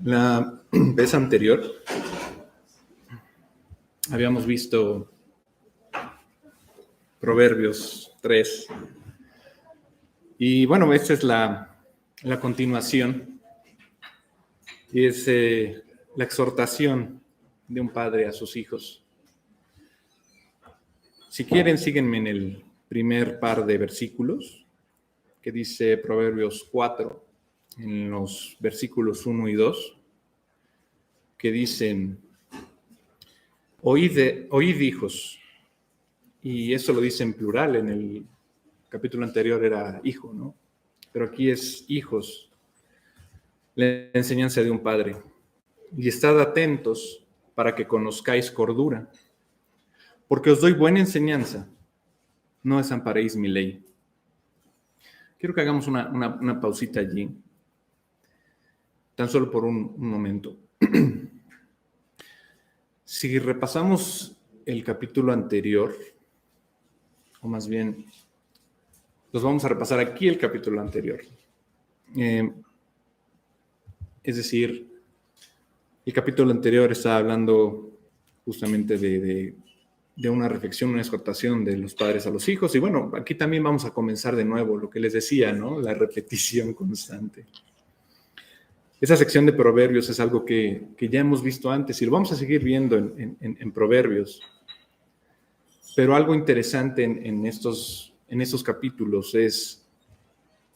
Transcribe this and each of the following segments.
La vez anterior habíamos visto Proverbios 3 y bueno, esta es la continuación y es la exhortación de un padre a sus hijos. Si quieren, síguenme en el primer par de versículos que dice Proverbios 4, en los versículos 1 y 2, que dicen: Oíd hijos, y eso lo dice en plural. En el capítulo anterior era hijo, ¿no? Pero aquí es hijos, la enseñanza de un padre. Y estad atentos para que conozcáis cordura, porque os doy buena enseñanza, no desamparéis mi ley. Quiero que hagamos una pausita allí, tan solo por un momento. Si repasamos el capítulo anterior, o más bien, los vamos a repasar aquí el capítulo anterior. Es decir, el capítulo anterior está hablando justamente de una reflexión, una exhortación de los padres a los hijos. Y bueno, aquí también vamos a comenzar de nuevo lo que les decía, ¿no? La repetición constante. Esa sección de Proverbios es algo que ya hemos visto antes y lo vamos a seguir viendo en Proverbios. Pero algo interesante en estos capítulos es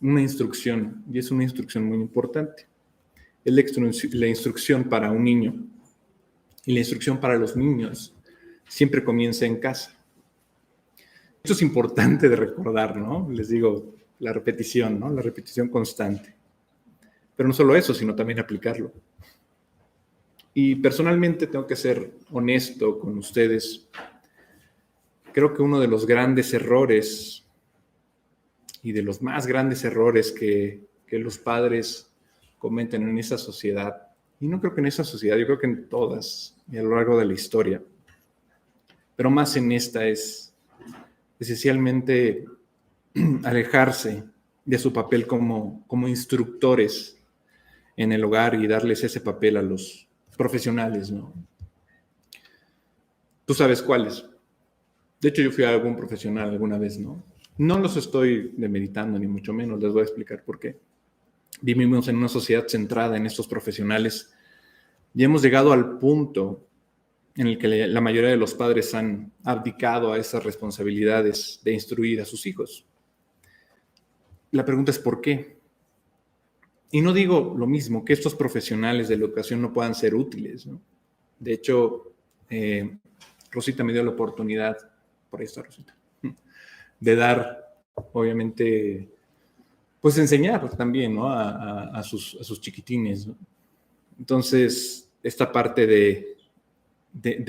una instrucción, y es una instrucción muy importante. Es la instrucción para un niño, y la instrucción para los niños siempre comienza en casa. Esto es importante de recordar, ¿no? Les digo, la repetición, ¿no? La repetición constante. Pero no solo eso, sino también aplicarlo. Y personalmente tengo que ser honesto con ustedes. Creo que uno de los grandes errores y de los más grandes errores que los padres cometen en esa sociedad, y no creo que en esa sociedad, yo creo que en todas y a lo largo de la historia, pero más en esta, es esencialmente alejarse de su papel como instructores en el hogar y darles ese papel a los profesionales, ¿no? Tú sabes cuáles. De hecho, yo fui a algún profesional alguna vez, ¿no? No los estoy demeritando, ni mucho menos, les voy a explicar por qué. Vivimos en una sociedad centrada en estos profesionales y hemos llegado al punto en el que la mayoría de los padres han abdicado a esas responsabilidades de instruir a sus hijos. La pregunta es ¿por qué? Y no digo lo mismo, que estos profesionales de la educación no puedan ser útiles, ¿no? De hecho, Rosita me dio la oportunidad, por ahí está Rosita, de dar, obviamente, pues enseñar también, ¿no? a sus chiquitines, ¿no? Entonces, esta parte de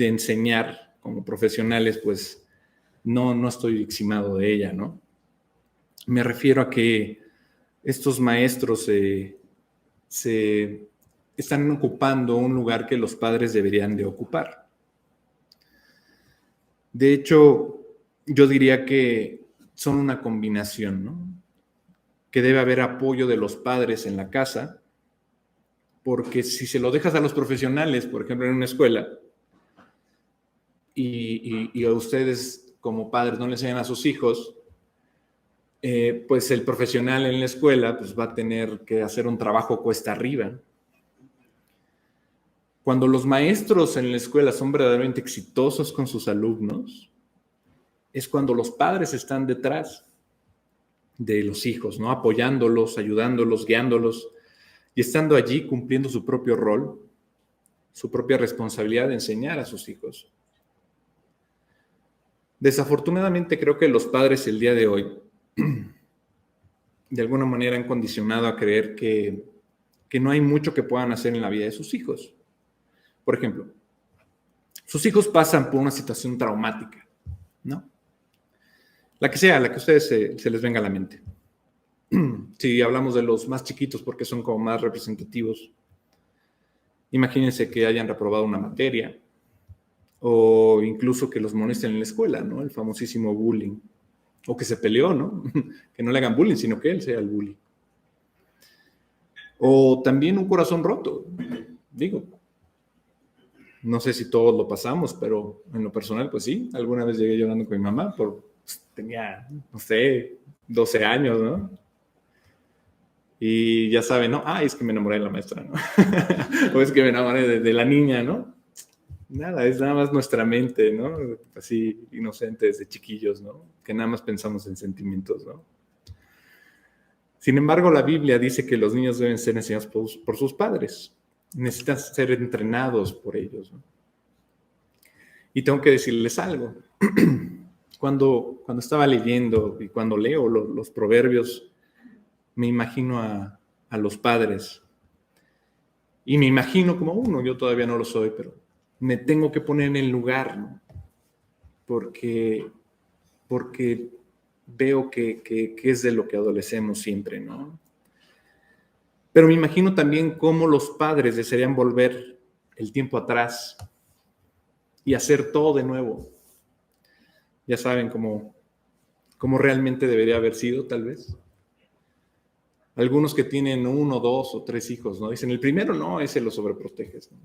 enseñar como profesionales, pues no estoy eximado de ella, ¿no? Me refiero a que estos maestros se están ocupando un lugar que los padres deberían de ocupar. De hecho, yo diría que son una combinación, ¿no? Que debe haber apoyo de los padres en la casa, porque si se lo dejas a los profesionales, por ejemplo, en una escuela, y a ustedes como padres no le enseñan a sus hijos, pues el profesional en la escuela pues va a tener que hacer un trabajo cuesta arriba. Cuando los maestros en la escuela son verdaderamente exitosos con sus alumnos, es cuando los padres están detrás de los hijos, ¿no? Apoyándolos, ayudándolos, guiándolos y estando allí cumpliendo su propio rol, su propia responsabilidad de enseñar a sus hijos. Desafortunadamente creo que los padres el día de hoy de alguna manera han condicionado a creer que no hay mucho que puedan hacer en la vida de sus hijos. Por ejemplo, sus hijos pasan por una situación traumática, ¿no? La que sea, la que a ustedes se les venga a la mente. Si hablamos de los más chiquitos, porque son como más representativos, imagínense que hayan reprobado una materia o incluso que los molesten en la escuela, ¿no? El famosísimo bullying. O que se peleó, ¿no? Que no le hagan bullying, sino que él sea el bully. O también un corazón roto. digo, no sé si todos lo pasamos, pero en lo personal, pues sí. Alguna vez llegué llorando con mi mamá, tenía, no sé, 12 años, ¿no? Y ya saben, ¿no? Es que me enamoré de la maestra, ¿no? O es que me enamoré de la niña, ¿no? Nada, es nada más nuestra mente, ¿no? Así inocente desde chiquillos, ¿no? Que nada más pensamos en sentimientos, ¿no? Sin embargo, la Biblia dice que los niños deben ser enseñados por sus padres. Necesitan ser entrenados por ellos, ¿no? Y tengo que decirles algo. Cuando estaba leyendo y cuando leo los proverbios, me imagino a los padres. Y me imagino como uno, yo todavía no lo soy, pero me tengo que poner en el lugar, ¿no? Porque veo que es de lo que adolecemos siempre, ¿no? Pero me imagino también cómo los padres desearían volver el tiempo atrás y hacer todo de nuevo. Ya saben cómo realmente debería haber sido, tal vez. Algunos que tienen 1, 2 o 3 hijos, ¿no? Dicen, el primero no, ese lo sobreproteges, ¿no?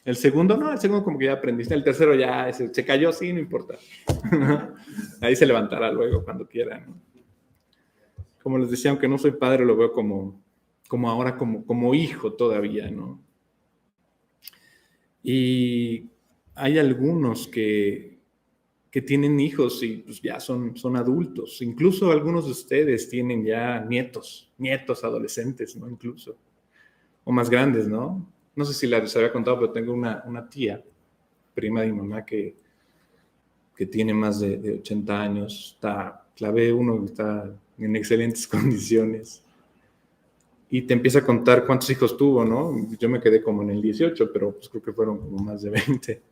El segundo no, el segundo como que ya aprendiste. El tercero ya, ese, se cayó, sí, no importa. Ahí se levantará luego, cuando quiera, ¿no? Como les decía, aunque no soy padre, lo veo como ahora, como hijo todavía, ¿no? Y hay algunos que tienen hijos y pues ya son adultos. Incluso algunos de ustedes tienen ya nietos adolescentes, ¿no? Incluso. O más grandes, ¿no? No sé si les había contado, pero tengo una tía, prima de mi mamá, que tiene más de 80 años. La ve uno que está en excelentes condiciones. Y te empieza a contar cuántos hijos tuvo, ¿no? Yo me quedé como en el 18, pero pues creo que fueron como más de 20.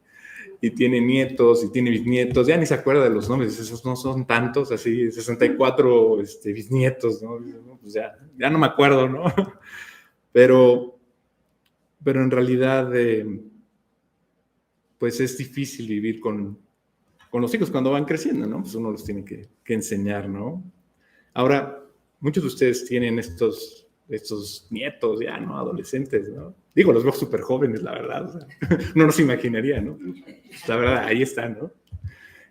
Y tiene nietos, y tiene bisnietos, ya ni se acuerda de los nombres, esos no son tantos, así, 64 bisnietos, ¿no? Pues ya no me acuerdo, ¿no? Pero en realidad, pues es difícil vivir con los hijos cuando van creciendo, ¿no? Pues uno los tiene que enseñar, ¿no? Ahora, muchos de ustedes tienen estos nietos ya, ¿no? Adolescentes, ¿no? Digo, los veo súper jóvenes, la verdad. O sea, no nos imaginaría, ¿no? La verdad, ahí están, ¿no?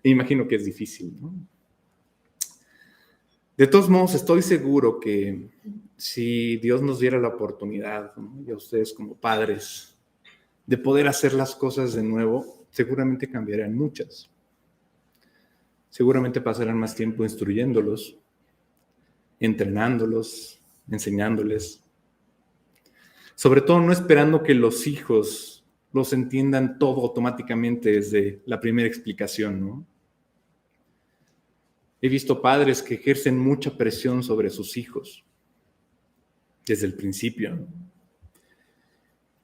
Y imagino que es difícil, ¿no? De todos modos, estoy seguro que si Dios nos diera la oportunidad, ¿no? Y a ustedes como padres, de poder hacer las cosas de nuevo, seguramente cambiarían muchas. Seguramente pasarán más tiempo instruyéndolos, entrenándolos, enseñándoles. Sobre todo no esperando que los hijos los entiendan todo automáticamente desde la primera explicación, ¿no? He visto padres que ejercen mucha presión sobre sus hijos desde el principio, ¿no?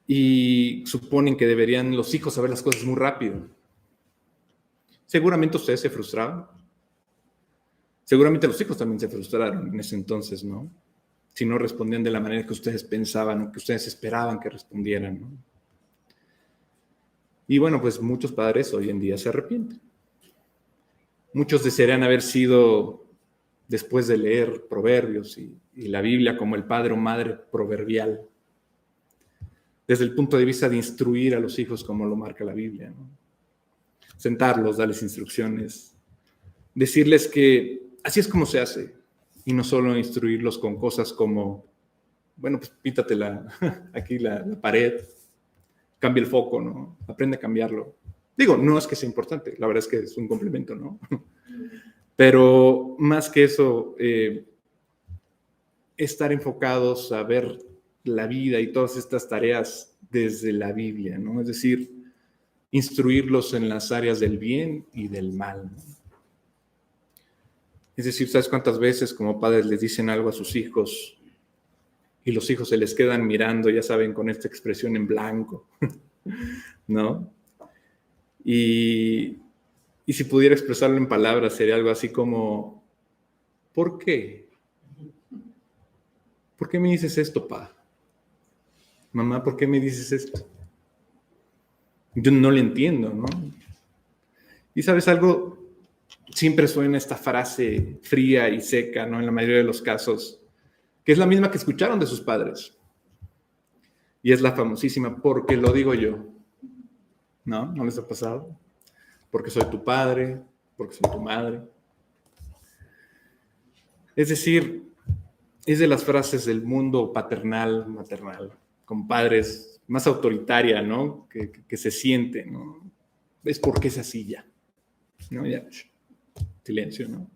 Y suponen que deberían los hijos saber las cosas muy rápido. Seguramente ustedes se frustraban. Seguramente los hijos también se frustraron en ese entonces, ¿no? Si no respondían de la manera que ustedes pensaban o que ustedes esperaban que respondieran, ¿no? Y bueno, pues muchos padres hoy en día se arrepienten. Muchos desearían haber sido, después de leer Proverbios y la Biblia, como el padre o madre proverbial, desde el punto de vista de instruir a los hijos como lo marca la Biblia, ¿no? Sentarlos, darles instrucciones, decirles que así es como se hace, y no solo instruirlos con cosas como, bueno, pues píntate aquí la pared, cambia el foco, ¿no? Aprende a cambiarlo. Digo, no es que sea importante, la verdad es que es un complemento, ¿no? Pero más que eso, estar enfocados a ver la vida y todas estas tareas desde la Biblia, ¿no? Es decir, instruirlos en las áreas del bien y del mal, ¿no? Es decir, ¿sabes cuántas veces como padres les dicen algo a sus hijos y los hijos se les quedan mirando, ya saben, con esta expresión en blanco, ¿no? Y si pudiera expresarlo en palabras, sería algo así como, ¿por qué? ¿Por qué me dices esto, pa? Mamá, ¿por qué me dices esto? Yo no le entiendo, ¿no? Y ¿sabes algo? Siempre suena esta frase fría y seca, ¿no? En la mayoría de los casos, que es la misma que escucharon de sus padres. Y es la famosísima, porque lo digo yo. ¿No? ¿No les ha pasado? Porque soy tu padre, porque soy tu madre. Es decir, es de las frases del mundo paternal, maternal, con padres más autoritaria, ¿no? Que se siente, ¿no? Es porque es así ya, ¿no? Ya, silencio, ¿no?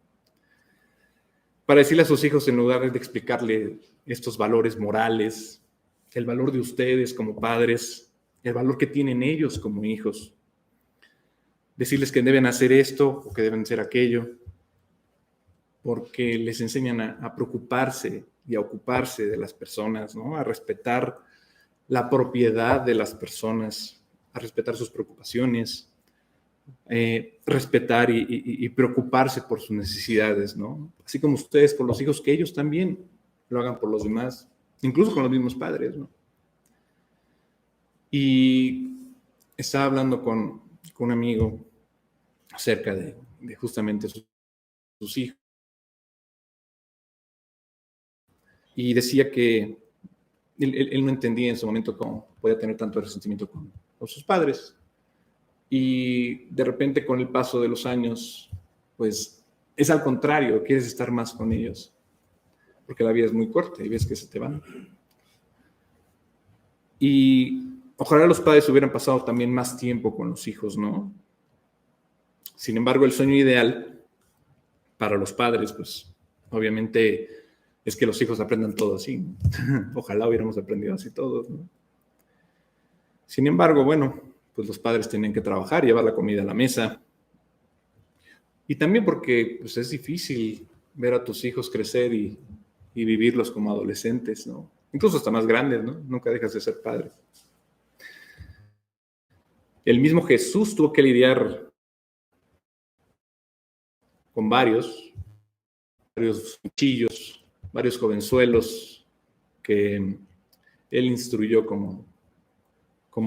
Para decirle a sus hijos, en lugar de explicarle estos valores morales, el valor de ustedes como padres, el valor que tienen ellos como hijos, decirles que deben hacer esto o que deben hacer aquello, porque les enseñan a preocuparse y a ocuparse de las personas, ¿no? A respetar la propiedad de las personas, a respetar sus preocupaciones, respetar y preocuparse por sus necesidades, ¿no? Así como ustedes por los hijos, que ellos también lo hagan por los demás, incluso con los mismos padres, ¿no? Y estaba hablando con un amigo acerca de justamente sus hijos, y decía que él no entendía en su momento cómo podía tener tanto resentimiento con sus padres. Y de repente, con el paso de los años, pues es al contrario, quieres estar más con ellos, porque la vida es muy corta y ves que se te van. Y ojalá los padres hubieran pasado también más tiempo con los hijos, ¿no? Sin embargo, el sueño ideal para los padres, pues obviamente es que los hijos aprendan todo así. Ojalá hubiéramos aprendido así todos, ¿no? Sin embargo, bueno, pues los padres tienen que trabajar, llevar la comida a la mesa. Y también porque pues, es difícil ver a tus hijos crecer y vivirlos como adolescentes, ¿no? Incluso hasta más grandes, ¿no? Nunca dejas de ser padre. El mismo Jesús tuvo que lidiar con varios cuchillos, varios jovenzuelos que él instruyó como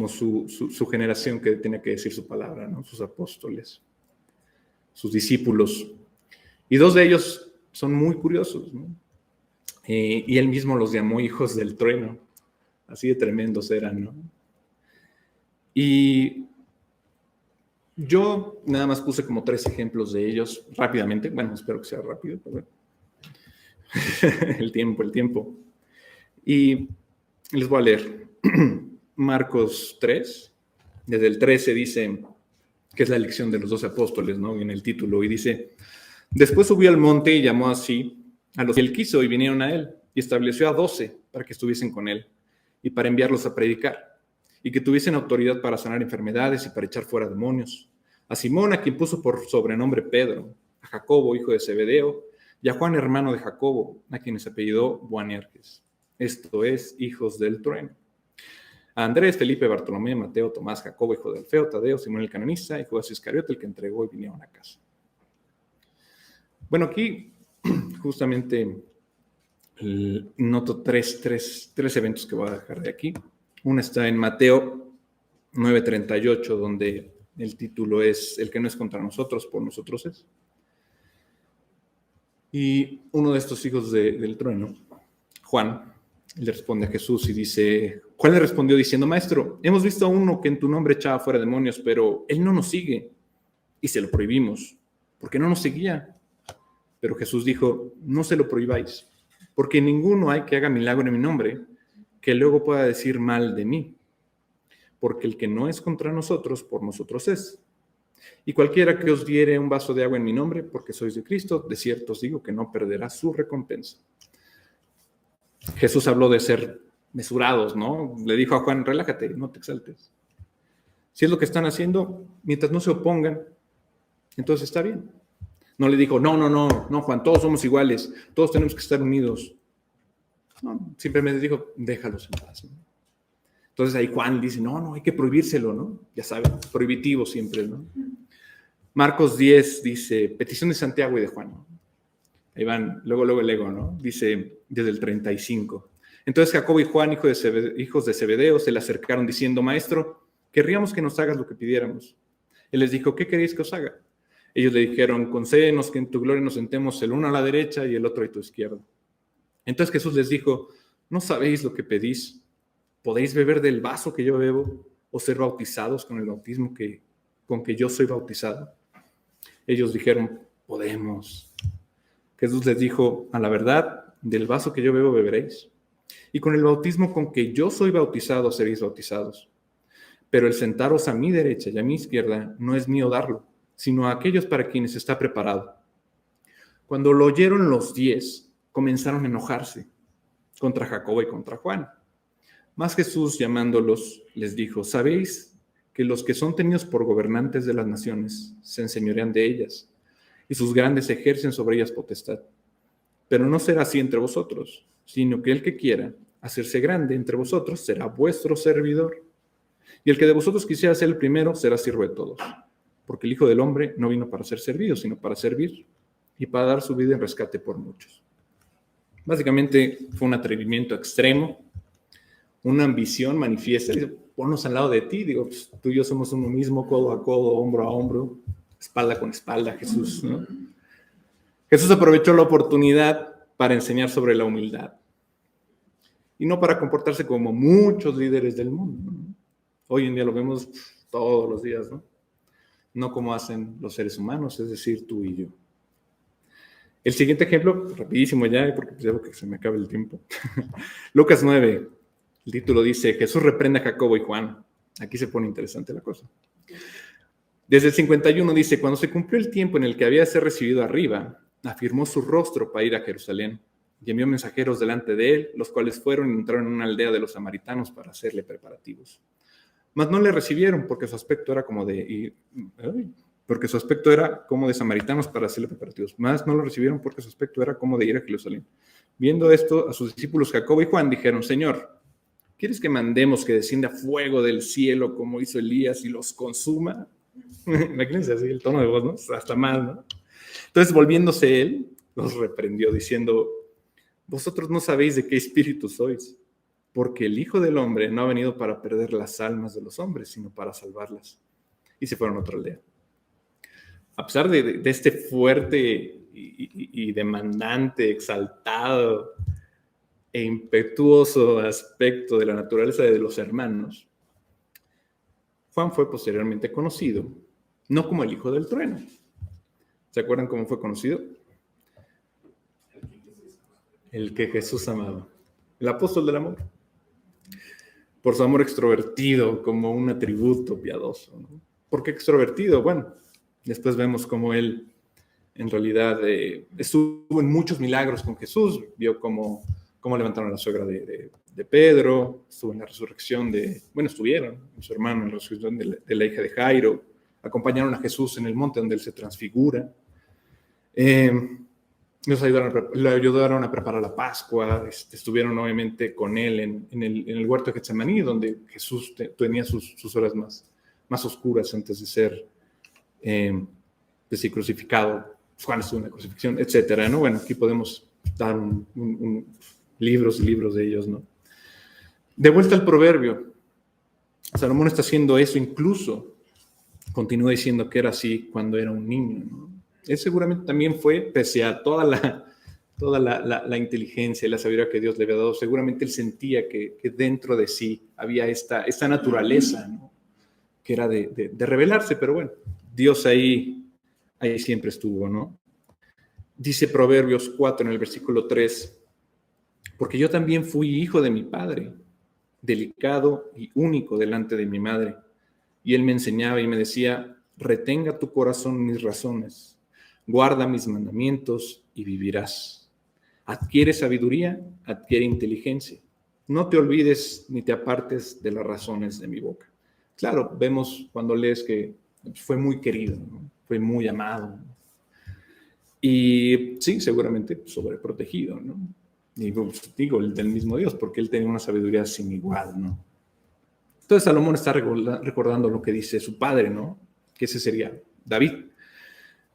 su generación que tenía que decir su palabra, ¿no? Sus apóstoles, sus discípulos. Y dos de ellos son muy curiosos, ¿no? Y él mismo los llamó hijos del trueno. Así de tremendos eran, ¿no? Y yo nada más puse como 3 ejemplos de ellos rápidamente. Bueno, espero que sea rápido, pero bueno. el tiempo. Y les voy a leer. Marcos 3, desde el 13 dice, que es la elección de los 12 apóstoles, ¿no? En el título, y dice, después subió al monte y llamó así a los que él quiso y vinieron a él, y estableció a 12 para que estuviesen con él y para enviarlos a predicar, y que tuviesen autoridad para sanar enfermedades y para echar fuera demonios. A Simón, a quien puso por sobrenombre Pedro, a Jacobo, hijo de Zebedeo, y a Juan, hermano de Jacobo, a quienes apellidó Boanerges, esto es, hijos del trueno. A Andrés, Felipe, Bartolomé, Mateo, Tomás, Jacobo, hijo de Alfeo, Tadeo, Simón el canonista, y Judas Iscariote, el que entregó y vinieron a casa. Bueno, aquí justamente noto tres eventos que voy a dejar de aquí. Uno está en Mateo 9:38, donde el título es El que no es contra nosotros, por nosotros es. Y uno de estos hijos del trueno, Juan, le responde a Jesús y dice, Juan le respondió diciendo, Maestro, hemos visto a uno que en tu nombre echaba fuera demonios, pero él no nos sigue y se lo prohibimos, porque no nos seguía. Pero Jesús dijo, no se lo prohibáis, porque ninguno hay que haga milagro en mi nombre, que luego pueda decir mal de mí, porque el que no es contra nosotros, por nosotros es. Y cualquiera que os diere un vaso de agua en mi nombre, porque sois de Cristo, de cierto os digo que no perderá su recompensa. Jesús habló de ser mesurados, ¿no? Le dijo a Juan, relájate, no te exaltes. Si es lo que están haciendo, mientras no se opongan, entonces está bien. No le dijo, no, Juan, todos somos iguales, todos tenemos que estar unidos. No, simplemente dijo, déjalos en paz, ¿no? Entonces ahí Juan dice, no, hay que prohibírselo, ¿no? Ya saben, prohibitivo siempre, ¿no? Marcos 10 dice, petición de Santiago y de Juan, ¿no? Ahí van, luego el ego, ¿no? Dice desde el 35. Entonces Jacobo y Juan, hijos de Zebedeo, se le acercaron diciendo, Maestro, querríamos que nos hagas lo que pidiéramos. Él les dijo, ¿qué queréis que os haga? Ellos le dijeron, concédenos que en tu gloria nos sentemos el uno a la derecha y el otro a tu izquierda. Entonces Jesús les dijo, ¿no sabéis lo que pedís? ¿podéis beber del vaso que yo bebo o ser bautizados con el bautismo con que yo soy bautizado? Ellos dijeron, podemos. Jesús les dijo, a la verdad, del vaso que yo bebo beberéis, y con el bautismo con que yo soy bautizado seréis bautizados. Pero el sentaros a mi derecha y a mi izquierda no es mío darlo, sino a aquellos para quienes está preparado. Cuando lo oyeron los 10, comenzaron a enojarse contra Jacobo y contra Juan. Mas Jesús, llamándolos, les dijo, ¿sabéis que los que son tenidos por gobernantes de las naciones se enseñorean de ellas, y sus grandes ejercen sobre ellas potestad? Pero no será así entre vosotros, sino que el que quiera hacerse grande entre vosotros será vuestro servidor. Y el que de vosotros quisiera ser el primero será siervo de todos. Porque el Hijo del Hombre no vino para ser servido, sino para servir y para dar su vida en rescate por muchos. Básicamente fue un atrevimiento extremo, una ambición manifiesta. Dice, ponnos al lado de ti. Digo, pues, tú y yo somos uno mismo, codo a codo, hombro a hombro, espalda con espalda, Jesús, ¿no? Jesús aprovechó la oportunidad para enseñar sobre la humildad y no para comportarse como muchos líderes del mundo, ¿no? Hoy en día lo vemos todos los días, ¿no? No como hacen los seres humanos, es decir, tú y yo. El siguiente ejemplo, rapidísimo ya, porque ya que se me acaba el tiempo. Lucas 9, el título dice, Jesús reprende a Jacobo y Juan. Aquí se pone interesante la cosa. Desde el 51 dice, cuando se cumplió el tiempo en el que había de ser recibido arriba, afirmó su rostro para ir a Jerusalén y envió mensajeros delante de él, los cuales fueron y entraron en una aldea de los samaritanos para hacerle preparativos. Mas no le recibieron porque su aspecto era como de samaritanos para hacerle preparativos. Mas no lo recibieron porque su aspecto era como de ir a Jerusalén. Viendo esto, a sus discípulos Jacobo y Juan dijeron, Señor, ¿quieres que mandemos que descienda fuego del cielo como hizo Elías y los consuma? Imagínense así el tono de voz, ¿no? Hasta más, ¿no? Entonces, volviéndose él, los reprendió diciendo, vosotros no sabéis de qué espíritu sois, porque el Hijo del Hombre no ha venido para perder las almas de los hombres, sino para salvarlas. Y se fueron a otra aldea. A pesar de este fuerte y demandante, exaltado e impetuoso aspecto de la naturaleza de los hermanos, Juan fue posteriormente conocido, no como el Hijo del Trueno. ¿Se acuerdan cómo fue conocido? El que Jesús amaba. El apóstol del amor. Por su amor extrovertido, como un atributo piadoso, ¿no? ¿Por qué extrovertido? Bueno, después vemos cómo él, en realidad, estuvo en muchos milagros con Jesús. Vio cómo levantaron a la suegra de Pedro, estuvo en la resurrección estuvieron en su hermano en la resurrección de la hija de Jairo, acompañaron a Jesús en el monte donde él se transfigura. Le ayudaron a preparar la Pascua, estuvieron obviamente con él en el huerto de Getsemaní, donde Jesús tenía sus horas más oscuras antes de ser crucificado. Juan estuvo en la crucifixión, etcétera, ¿no? Bueno, aquí podemos dar libros y libros de ellos, ¿no? De vuelta al proverbio, Salomón está haciendo eso, incluso continúa diciendo que era así cuando era un niño, ¿no? Él seguramente también fue, pese a toda la inteligencia y la sabiduría que Dios le había dado, seguramente él sentía que dentro de sí había esta naturaleza, ¿no? Que era de rebelarse, pero bueno, Dios ahí siempre estuvo, ¿no? Dice Proverbios 4 en el versículo 3, porque yo también fui hijo de mi padre, delicado y único delante de mi madre, y él me enseñaba y me decía, retenga tu corazón mis razones, guarda mis mandamientos y vivirás. Adquiere sabiduría, adquiere inteligencia. No te olvides ni te apartes de las razones de mi boca. Claro, vemos cuando lees que fue muy querido, ¿no? Fue muy amado. Y sí, seguramente sobreprotegido, ¿no? Y digo, el del mismo Dios, porque él tenía una sabiduría sin igual, ¿no? Entonces Salomón está recordando lo que dice su padre, ¿no? Que ese sería David.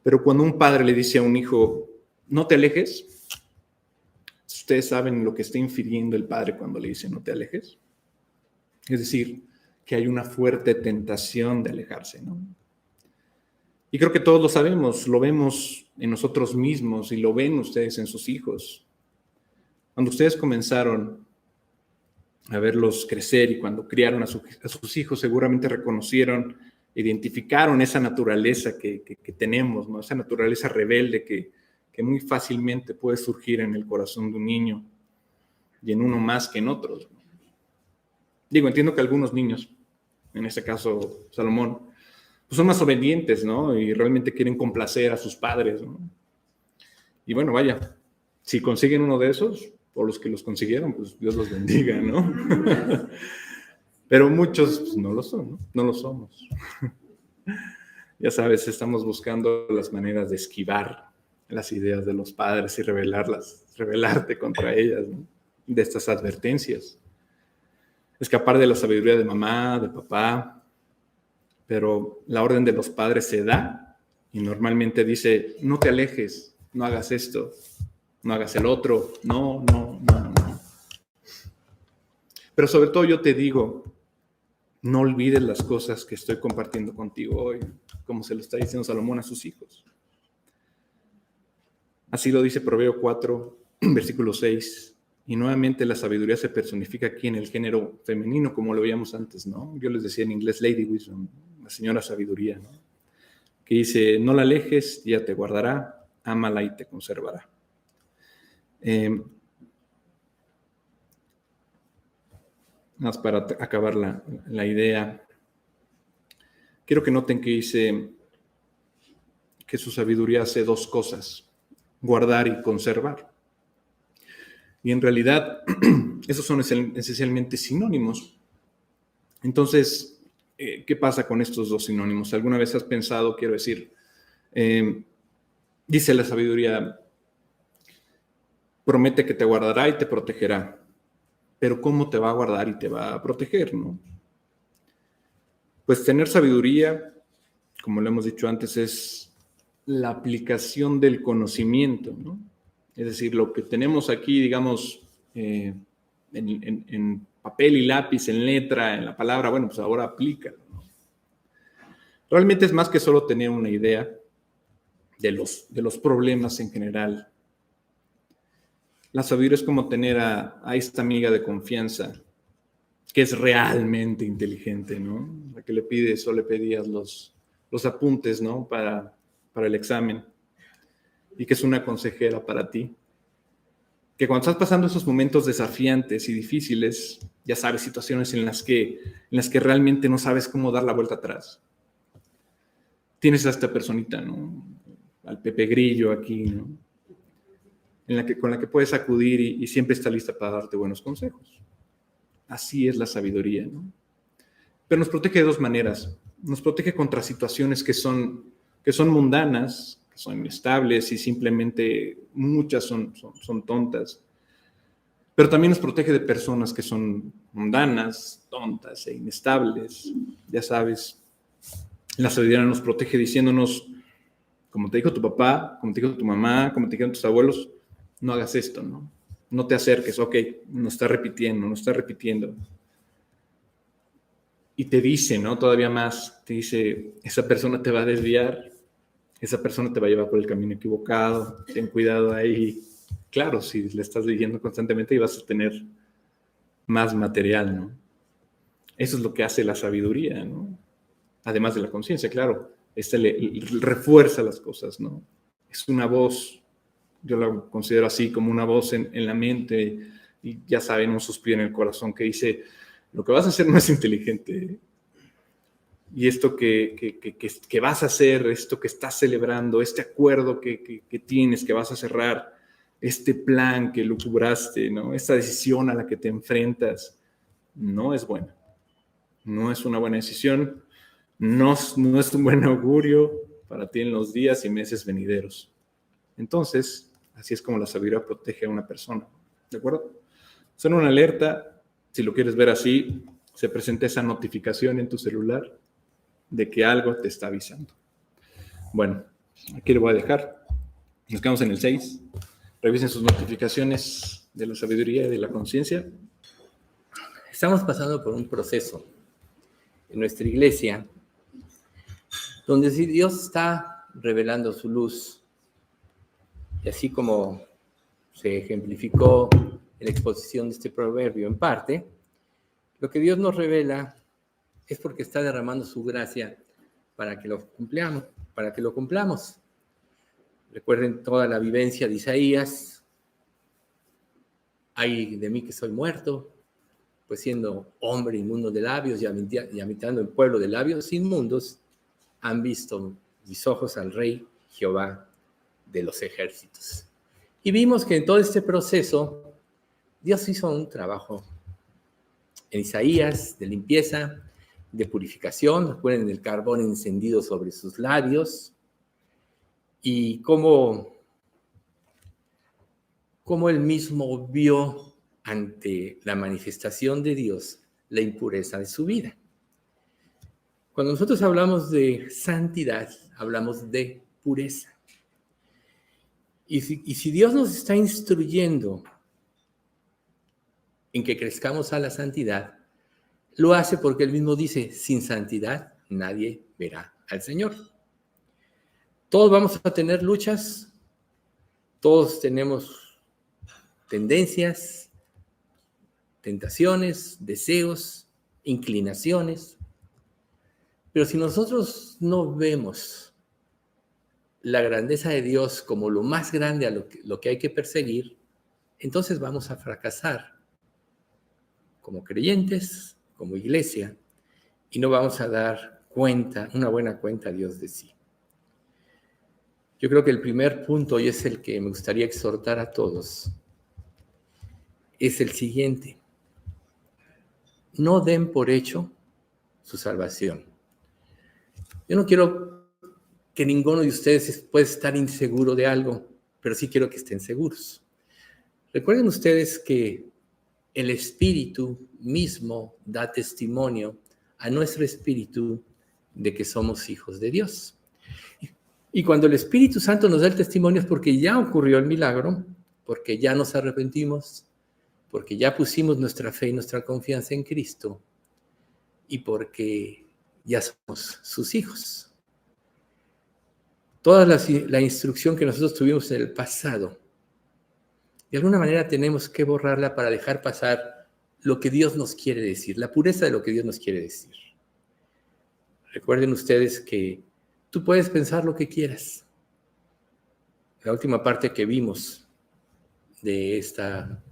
Pero cuando un padre le dice a un hijo, no te alejes, ustedes saben lo que está infiriendo el padre cuando le dice no te alejes. Es decir, que hay una fuerte tentación de alejarse, ¿no? Y creo que todos lo sabemos, lo vemos en nosotros mismos y lo ven ustedes en sus hijos. Cuando ustedes comenzaron a verlos crecer, y cuando criaron a sus hijos seguramente reconocieron, identificaron esa naturaleza que tenemos, ¿no? Esa naturaleza rebelde que muy fácilmente puede surgir en el corazón de un niño y en uno más que en otros. Digo, entiendo que algunos niños, en este caso Salomón, pues son más obedientes, ¿no? Y realmente quieren complacer a sus padres, ¿no? Y bueno, vaya, si consiguen uno de esos, o los que los consiguieron, pues Dios los bendiga, ¿no? Pero muchos pues, no lo son, ¿no? No lo somos. Ya sabes, estamos buscando las maneras de esquivar las ideas de los padres y rebelarte contra ellas, ¿no? De estas advertencias. Escapar de la sabiduría de mamá, de papá, pero la orden de los padres se da y normalmente dice, no te alejes, no hagas esto, no hagas el otro, no. Pero sobre todo yo te digo, no olvides las cosas que estoy compartiendo contigo hoy, como se lo está diciendo Salomón a sus hijos. Así lo dice Proverbio 4, versículo 6. Y nuevamente la sabiduría se personifica aquí en el género femenino, como lo veíamos antes, ¿no? Yo les decía en inglés Lady Wisdom, la señora sabiduría, ¿no? Que dice, no la alejes, ella te guardará, ámala y te conservará. Más para acabar la idea, quiero que noten que dice que su sabiduría hace dos cosas, guardar y conservar. Y en realidad, esos son esencialmente sinónimos. Entonces, ¿qué pasa con estos dos sinónimos? ¿Alguna vez has pensado, quiero decir, dice la sabiduría, promete que te guardará y te protegerá, pero ¿cómo te va a guardar y te va a proteger, no? Pues tener sabiduría, como lo hemos dicho antes, es la aplicación del conocimiento, ¿no? Es decir, lo que tenemos aquí, digamos, en papel y lápiz, en letra, en la palabra, bueno, pues ahora aplícalo, ¿no? Realmente es más que solo tener una idea de los problemas en general. La sabiduría es como tener a esta amiga de confianza que es realmente inteligente, ¿no? La que le pides o le pedías los apuntes, ¿no? Para el examen, y que es una consejera para ti. Que cuando estás pasando esos momentos desafiantes y difíciles, ya sabes, situaciones en las que realmente no sabes cómo dar la vuelta atrás. Tienes a esta personita, ¿no? Al Pepe Grillo aquí, ¿no? Con la que puedes acudir y siempre está lista para darte buenos consejos. Así es la sabiduría, ¿no? Pero nos protege de dos maneras. Nos protege contra situaciones que son mundanas, que son inestables y simplemente muchas son tontas. Pero también nos protege de personas que son mundanas, tontas e inestables. Ya sabes, la sabiduría nos protege diciéndonos, como te dijo tu papá, como te dijo tu mamá, como te dijeron tus abuelos, no hagas esto, ¿no? No te acerques, ok, no está repitiendo. Y te dice, ¿no? Todavía más, te dice, esa persona te va a desviar, esa persona te va a llevar por el camino equivocado, ten cuidado ahí. Claro, si le estás leyendo constantemente y vas a tener más material, ¿no? Eso es lo que hace la sabiduría, ¿no? Además de la conciencia, claro. Le refuerza las cosas, ¿no? Es una voz, yo la considero así, como una voz en la mente, y ya saben, un suspiro en el corazón que dice, lo que vas a hacer no es inteligente, y esto que vas a hacer, esto que estás celebrando, este acuerdo que tienes, que vas a cerrar, este plan que lucubraste, ¿no? Esta decisión a la que te enfrentas, no es buena. No es una buena decisión, no es un buen augurio para ti en los días y meses venideros. Entonces, así es como la sabiduría protege a una persona, ¿de acuerdo? Suena una alerta, si lo quieres ver así, se presenta esa notificación en tu celular de que algo te está avisando. Bueno, aquí lo voy a dejar. Nos quedamos en el 6. Revisen sus notificaciones de la sabiduría y de la conciencia. Estamos pasando por un proceso en nuestra iglesia donde si Dios está revelando su luz, y así como se ejemplificó en la exposición de este proverbio en parte, Lo que Dios nos revela es porque está derramando su gracia para que lo cumplamos. Recuerden toda la vivencia de Isaías. Ay de mí que soy muerto, pues siendo hombre inmundo de labios y habitando en pueblo de labios inmundos, han visto mis ojos al Rey Jehová de los ejércitos. Y vimos que en todo este proceso, Dios hizo un trabajo en Isaías de limpieza, de purificación. Recuerden el carbón encendido sobre sus labios y cómo él mismo vio ante la manifestación de Dios la impureza de su vida. Cuando nosotros hablamos de santidad, hablamos de pureza. Y si Dios nos está instruyendo en que crezcamos a la santidad, lo hace porque Él mismo dice, sin santidad nadie verá al Señor. Todos vamos a tener luchas, todos tenemos tendencias, tentaciones, deseos, inclinaciones. Pero si nosotros no vemos la grandeza de Dios como lo más grande a lo que hay que perseguir, entonces vamos a fracasar como creyentes, como iglesia, y no vamos a dar una buena cuenta a Dios de sí. Yo creo que el primer punto, y es el que me gustaría exhortar a todos, es el siguiente. No den por hecho su salvación. Yo no quiero que ninguno de ustedes pueda estar inseguro de algo, pero sí quiero que estén seguros. Recuerden ustedes que el Espíritu mismo da testimonio a nuestro espíritu de que somos hijos de Dios. Y cuando el Espíritu Santo nos da el testimonio es porque ya ocurrió el milagro, porque ya nos arrepentimos, porque ya pusimos nuestra fe y nuestra confianza en Cristo y porque ya somos sus hijos. Toda la instrucción que nosotros tuvimos en el pasado, de alguna manera tenemos que borrarla para dejar pasar lo que Dios nos quiere decir, la pureza de lo que Dios nos quiere decir. Recuerden ustedes que tú puedes pensar lo que quieras. La última parte que vimos de esta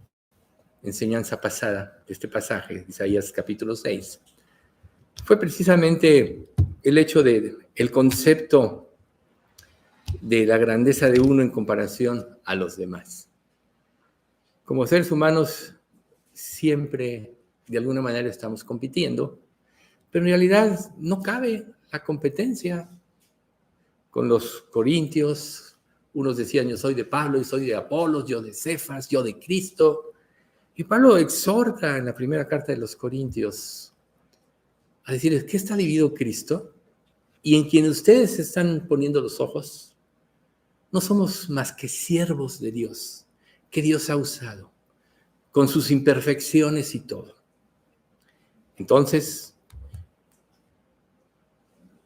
enseñanza pasada, de este pasaje, Isaías capítulo 6, fue precisamente el hecho el concepto de la grandeza de uno en comparación a los demás. Como seres humanos, siempre de alguna manera estamos compitiendo, pero en realidad no cabe la competencia. Con los corintios, unos decían, yo soy de Pablo, yo soy de Apolos, yo de Cefas, yo de Cristo. Y Pablo exhorta en la primera carta de los Corintios a decirles, ¿qué está dividido Cristo? Y en quien ustedes están poniendo los ojos, no somos más que siervos de Dios, que Dios ha usado, con sus imperfecciones y todo. Entonces,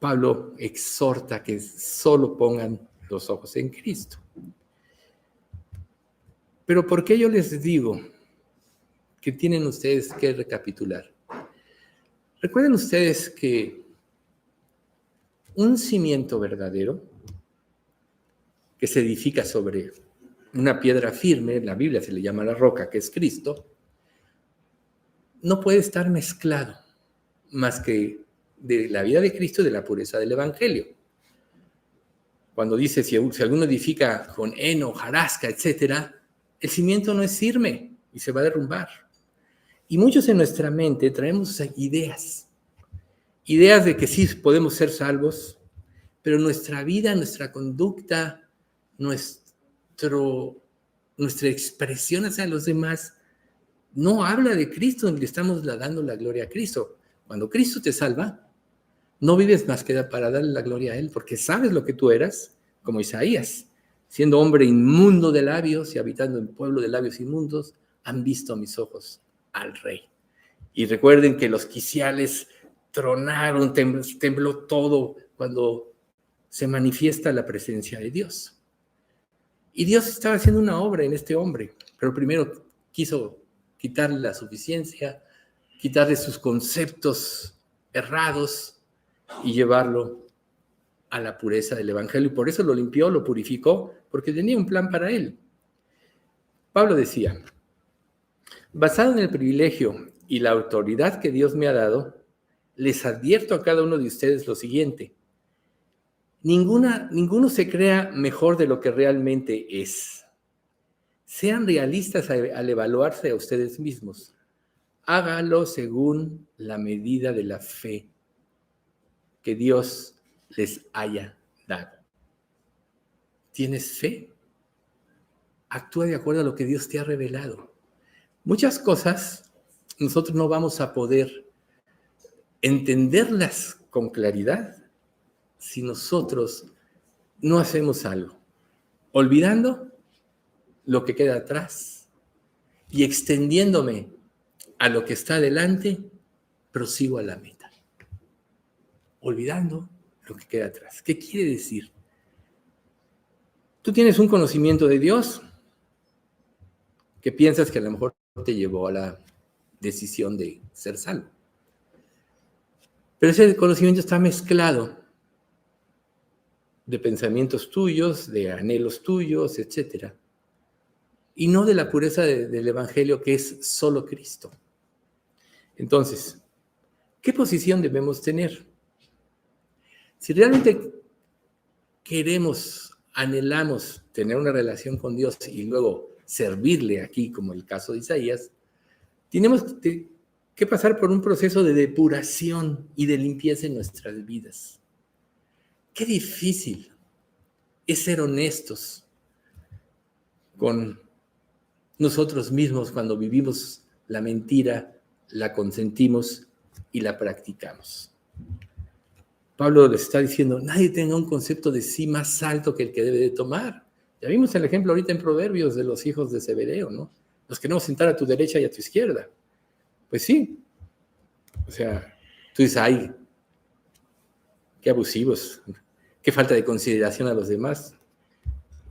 Pablo exhorta que solo pongan los ojos en Cristo. Pero ¿por qué yo les digo que tienen ustedes que recapitular? Recuerden ustedes que un cimiento verdadero que se edifica sobre una piedra firme, en la Biblia se le llama la roca, que es Cristo, no puede estar mezclado más que de la vida de Cristo y de la pureza del Evangelio. Cuando dice, si alguno edifica con heno, hojarasca, etc., el cimiento no es firme y se va a derrumbar. Y muchos en nuestra mente traemos ideas de que sí podemos ser salvos, pero nuestra vida, nuestra conducta, nuestra expresión hacia los demás no habla de Cristo, le estamos dando la gloria a Cristo. Cuando Cristo te salva, no vives más que para darle la gloria a Él, porque sabes lo que tú eras, como Isaías, siendo hombre inmundo de labios y habitando en pueblo de labios inmundos, han visto a mis ojos al Rey. Y recuerden que los quiciales tronaron, tembló todo cuando se manifiesta la presencia de Dios. Y Dios estaba haciendo una obra en este hombre, pero primero quiso quitarle la suficiencia, quitarle sus conceptos errados y llevarlo a la pureza del Evangelio. Y por eso lo limpió, lo purificó, porque tenía un plan para él. Pablo decía, basado en el privilegio y la autoridad que Dios me ha dado, les advierto a cada uno de ustedes lo siguiente. Ninguno se crea mejor de lo que realmente es. Sean realistas al evaluarse a ustedes mismos. Hágalo según la medida de la fe que Dios les haya dado. ¿Tienes fe? Actúa de acuerdo a lo que Dios te ha revelado. Muchas cosas nosotros no vamos a poder entenderlas con claridad si nosotros no hacemos algo, olvidando lo que queda atrás y extendiéndome a lo que está adelante, prosigo a la meta. Olvidando lo que queda atrás. ¿Qué quiere decir? Tú tienes un conocimiento de Dios que piensas que a lo mejor te llevó a la decisión de ser salvo. Pero ese conocimiento está mezclado de pensamientos tuyos, de anhelos tuyos, etc. Y no de la pureza del Evangelio, que es solo Cristo. Entonces, ¿qué posición debemos tener? Si realmente queremos, anhelamos tener una relación con Dios y luego servirle aquí, como el caso de Isaías, tenemos que pasar por un proceso de depuración y de limpieza en nuestras vidas. Qué difícil es ser honestos con nosotros mismos cuando vivimos la mentira, la consentimos y la practicamos. Pablo les está diciendo, nadie tenga un concepto de sí más alto que el que debe de tomar. Ya vimos el ejemplo ahorita en Proverbios de los hijos de Zebedeo, ¿no? Nos queremos sentar a tu derecha y a tu izquierda. Pues sí. O sea, tú dices, ay, qué abusivos, qué falta de consideración a los demás.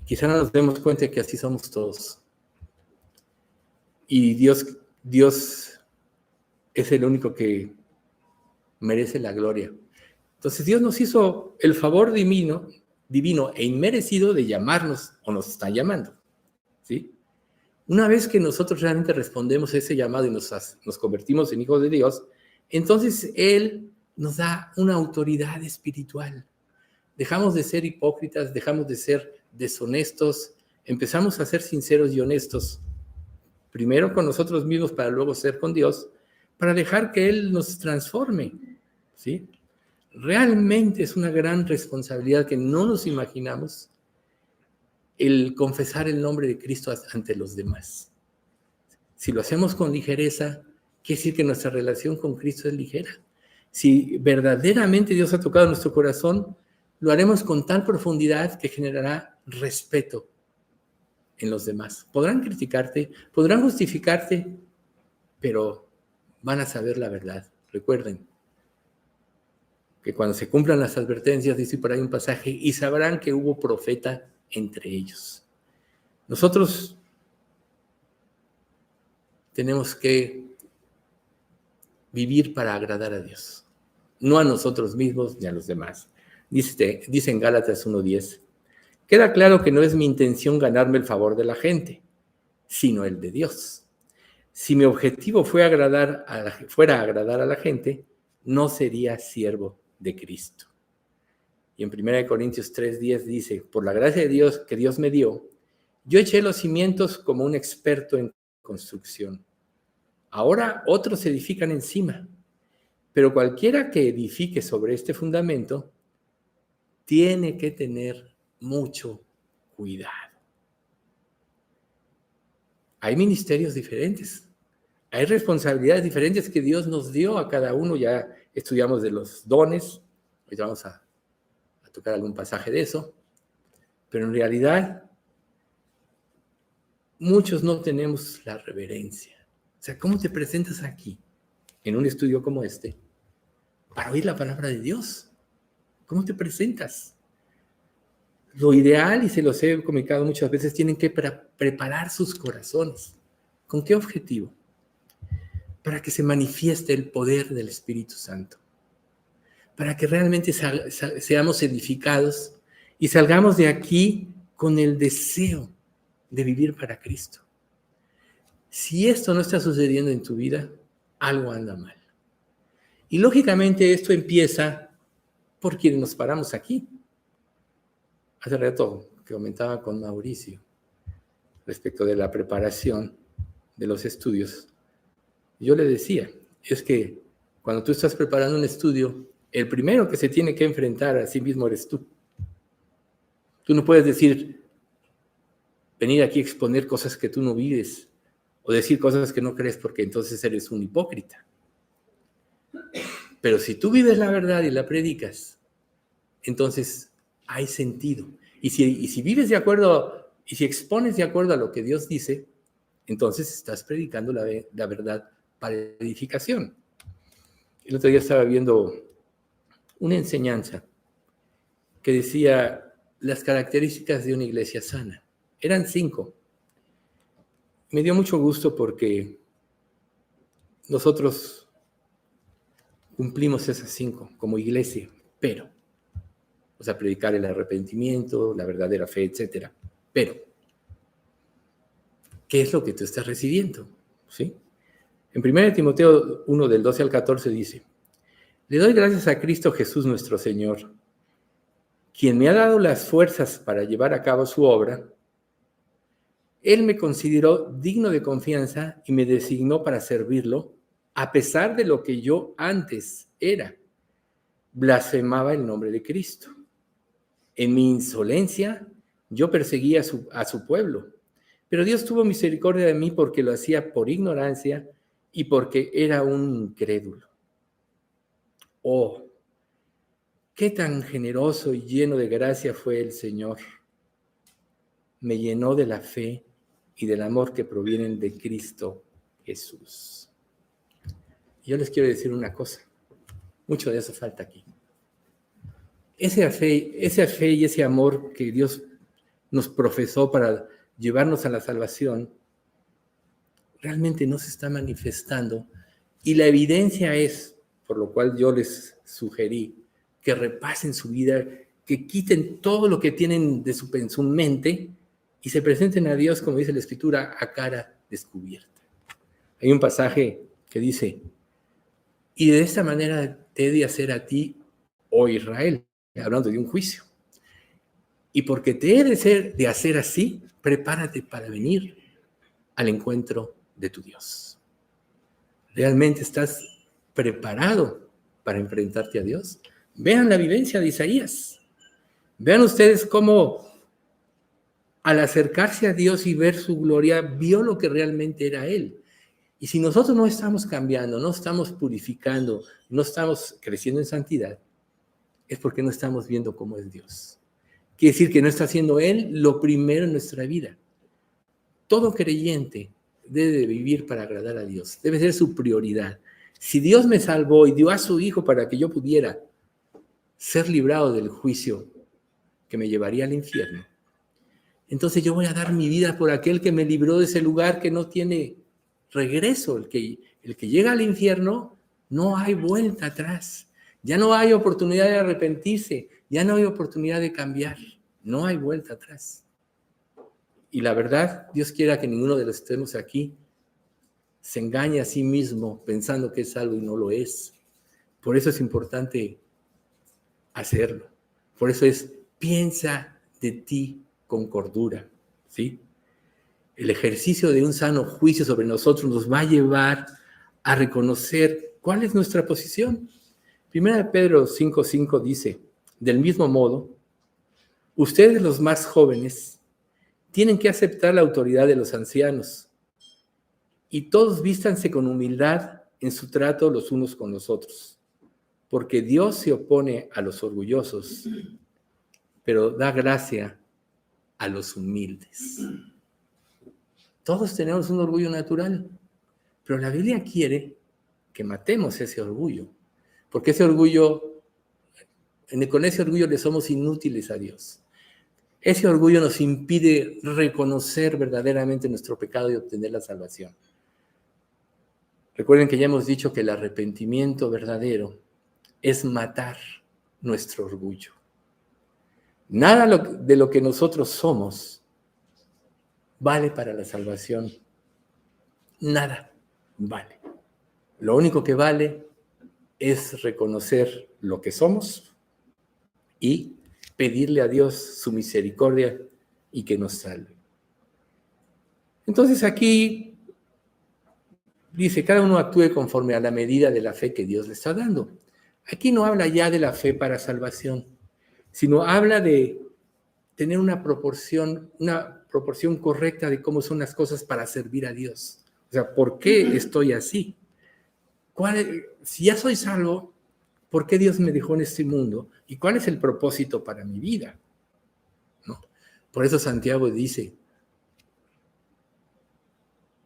Quizá no nos demos cuenta de que así somos todos. Y Dios es el único que merece la gloria. Entonces Dios nos hizo el favor divino e inmerecido de llamarnos, o nos está llamando, ¿sí? Una vez que nosotros realmente respondemos a ese llamado y nos convertimos en hijos de Dios, entonces Él nos da una autoridad espiritual. Dejamos de ser hipócritas, dejamos de ser deshonestos, empezamos a ser sinceros y honestos, primero con nosotros mismos para luego ser con Dios, para dejar que Él nos transforme, ¿sí? Realmente es una gran responsabilidad que no nos imaginamos el confesar el nombre de Cristo ante los demás. Si lo hacemos con ligereza, quiere decir que nuestra relación con Cristo es ligera. Si verdaderamente Dios ha tocado nuestro corazón, lo haremos con tal profundidad que generará respeto en los demás. Podrán criticarte, podrán justificarte, pero van a saber la verdad. Recuerden que cuando se cumplan las advertencias, dice por ahí un pasaje, y sabrán que hubo profeta entre ellos. Nosotros tenemos que vivir para agradar a Dios, no a nosotros mismos ni a los demás. Dice en Gálatas 1:10, queda claro que no es mi intención ganarme el favor de la gente, sino el de Dios. Si mi objetivo fuera agradar a la gente, no sería siervo de Cristo. Y en 1 Corintios 3:10 dice, por la gracia de Dios que Dios me dio, yo eché los cimientos como un experto en construcción. Ahora otros edifican encima, pero cualquiera que edifique sobre este fundamento tiene que tener mucho cuidado. Hay ministerios diferentes, hay responsabilidades diferentes que Dios nos dio a cada uno. Ya estudiamos de los dones, hoy vamos a tocar algún pasaje de eso, pero en realidad muchos no tenemos la reverencia. O sea, ¿cómo te presentas aquí, en un estudio como este, para oír la palabra de Dios? ¿Cómo te presentas? Lo ideal, y se los he comunicado muchas veces, tienen que preparar sus corazones. ¿Con qué objetivo? para que se manifieste el poder del Espíritu Santo, para que realmente seamos edificados y salgamos de aquí con el deseo de vivir para Cristo. Si esto no está sucediendo en tu vida, algo anda mal. Y lógicamente esto empieza por quienes nos paramos aquí. Hace rato que comentaba con Mauricio respecto de la preparación de los estudios. Yo le decía, es que cuando tú estás preparando un estudio, el primero que se tiene que enfrentar a sí mismo eres tú. Tú no puedes venir aquí a exponer cosas que tú no vives o decir cosas que no crees porque entonces eres un hipócrita. Pero si tú vives la verdad y la predicas, entonces hay sentido. Y si vives de acuerdo, y si expones de acuerdo a lo que Dios dice, entonces estás predicando la verdad para edificación. El otro día estaba viendo una enseñanza que decía las características de una iglesia sana. Eran 5. Me dio mucho gusto porque nosotros cumplimos esas 5 como iglesia, pero, o sea, predicar el arrepentimiento, la verdadera fe, etc. Pero, ¿qué es lo que tú estás recibiendo? ¿Sí? En 1 Timoteo 1, del 12 al 14 dice, le doy gracias a Cristo Jesús nuestro Señor, quien me ha dado las fuerzas para llevar a cabo su obra. Él me consideró digno de confianza y me designó para servirlo, a pesar de lo que yo antes era. Blasfemaba el nombre de Cristo. En mi insolencia, yo perseguía a su pueblo, pero Dios tuvo misericordia de mí porque lo hacía por ignorancia y porque era un incrédulo. Oh, qué tan generoso y lleno de gracia fue el Señor. Me llenó de la fe y del amor que provienen de Cristo Jesús. Yo les quiero decir una cosa, mucho de eso falta aquí. Esa fe y ese amor que Dios nos profesó para llevarnos a la salvación, realmente no se está manifestando. Y la evidencia es, por lo cual yo les sugerí, que repasen su vida, que quiten todo lo que tienen en su mente y se presenten a Dios, como dice la Escritura, a cara descubierta. Hay un pasaje que dice, y de esta manera te he de hacer a ti, oh Israel, hablando de un juicio. Y porque te he de hacer así, prepárate para venir al encuentro de tu Dios. ¿Realmente estás preparado para enfrentarte a Dios? Vean la vivencia de Isaías. Vean ustedes cómo al acercarse a Dios y ver su gloria, vio lo que realmente era Él. Y si nosotros no estamos cambiando, no estamos purificando, no estamos creciendo en santidad, es porque no estamos viendo cómo es Dios. Quiere decir que no está haciendo Él lo primero en nuestra vida. Todo creyente debe vivir para agradar a Dios. Debe ser su prioridad. Si Dios me salvó y dio a su Hijo para que yo pudiera ser librado del juicio que me llevaría al infierno, entonces yo voy a dar mi vida por aquel que me libró de ese lugar que no tiene regreso. El que llega al infierno, no hay vuelta atrás. Ya no hay oportunidad de arrepentirse, ya no hay oportunidad de cambiar, no hay vuelta atrás. Y la verdad, Dios quiera que ninguno de los que estemos aquí se engañe a sí mismo pensando que es algo y no lo es. Por eso es importante hacerlo. Por eso piensa de ti con cordura, ¿sí? El ejercicio de un sano juicio sobre nosotros nos va a llevar a reconocer cuál es nuestra posición. 1 Pedro 5:5 dice, del mismo modo, ustedes los más jóvenes tienen que aceptar la autoridad de los ancianos y todos vístanse con humildad en su trato los unos con los otros, porque Dios se opone a los orgullosos, pero da gracia a los humildes. Todos tenemos un orgullo natural, pero la Biblia quiere que matemos ese orgullo, porque ese orgullo, con ese orgullo le somos inútiles a Dios. Ese orgullo nos impide reconocer verdaderamente nuestro pecado y obtener la salvación. Recuerden que ya hemos dicho que el arrepentimiento verdadero es matar nuestro orgullo. Nada de lo que nosotros somos vale para la salvación. Nada vale. Lo único que vale es reconocer lo que somos y pedirle a Dios su misericordia y que nos salve. Entonces aquí dice, cada uno actúe conforme a la medida de la fe que Dios le está dando. Aquí no habla ya de la fe para salvación, sino habla de tener una proporción correcta de cómo son las cosas para servir a Dios. O sea, ¿por qué estoy así? Si ya soy salvo, ¿por qué Dios me dejó en este mundo? ¿Y cuál es el propósito para mi vida? ¿No? Por eso Santiago dice,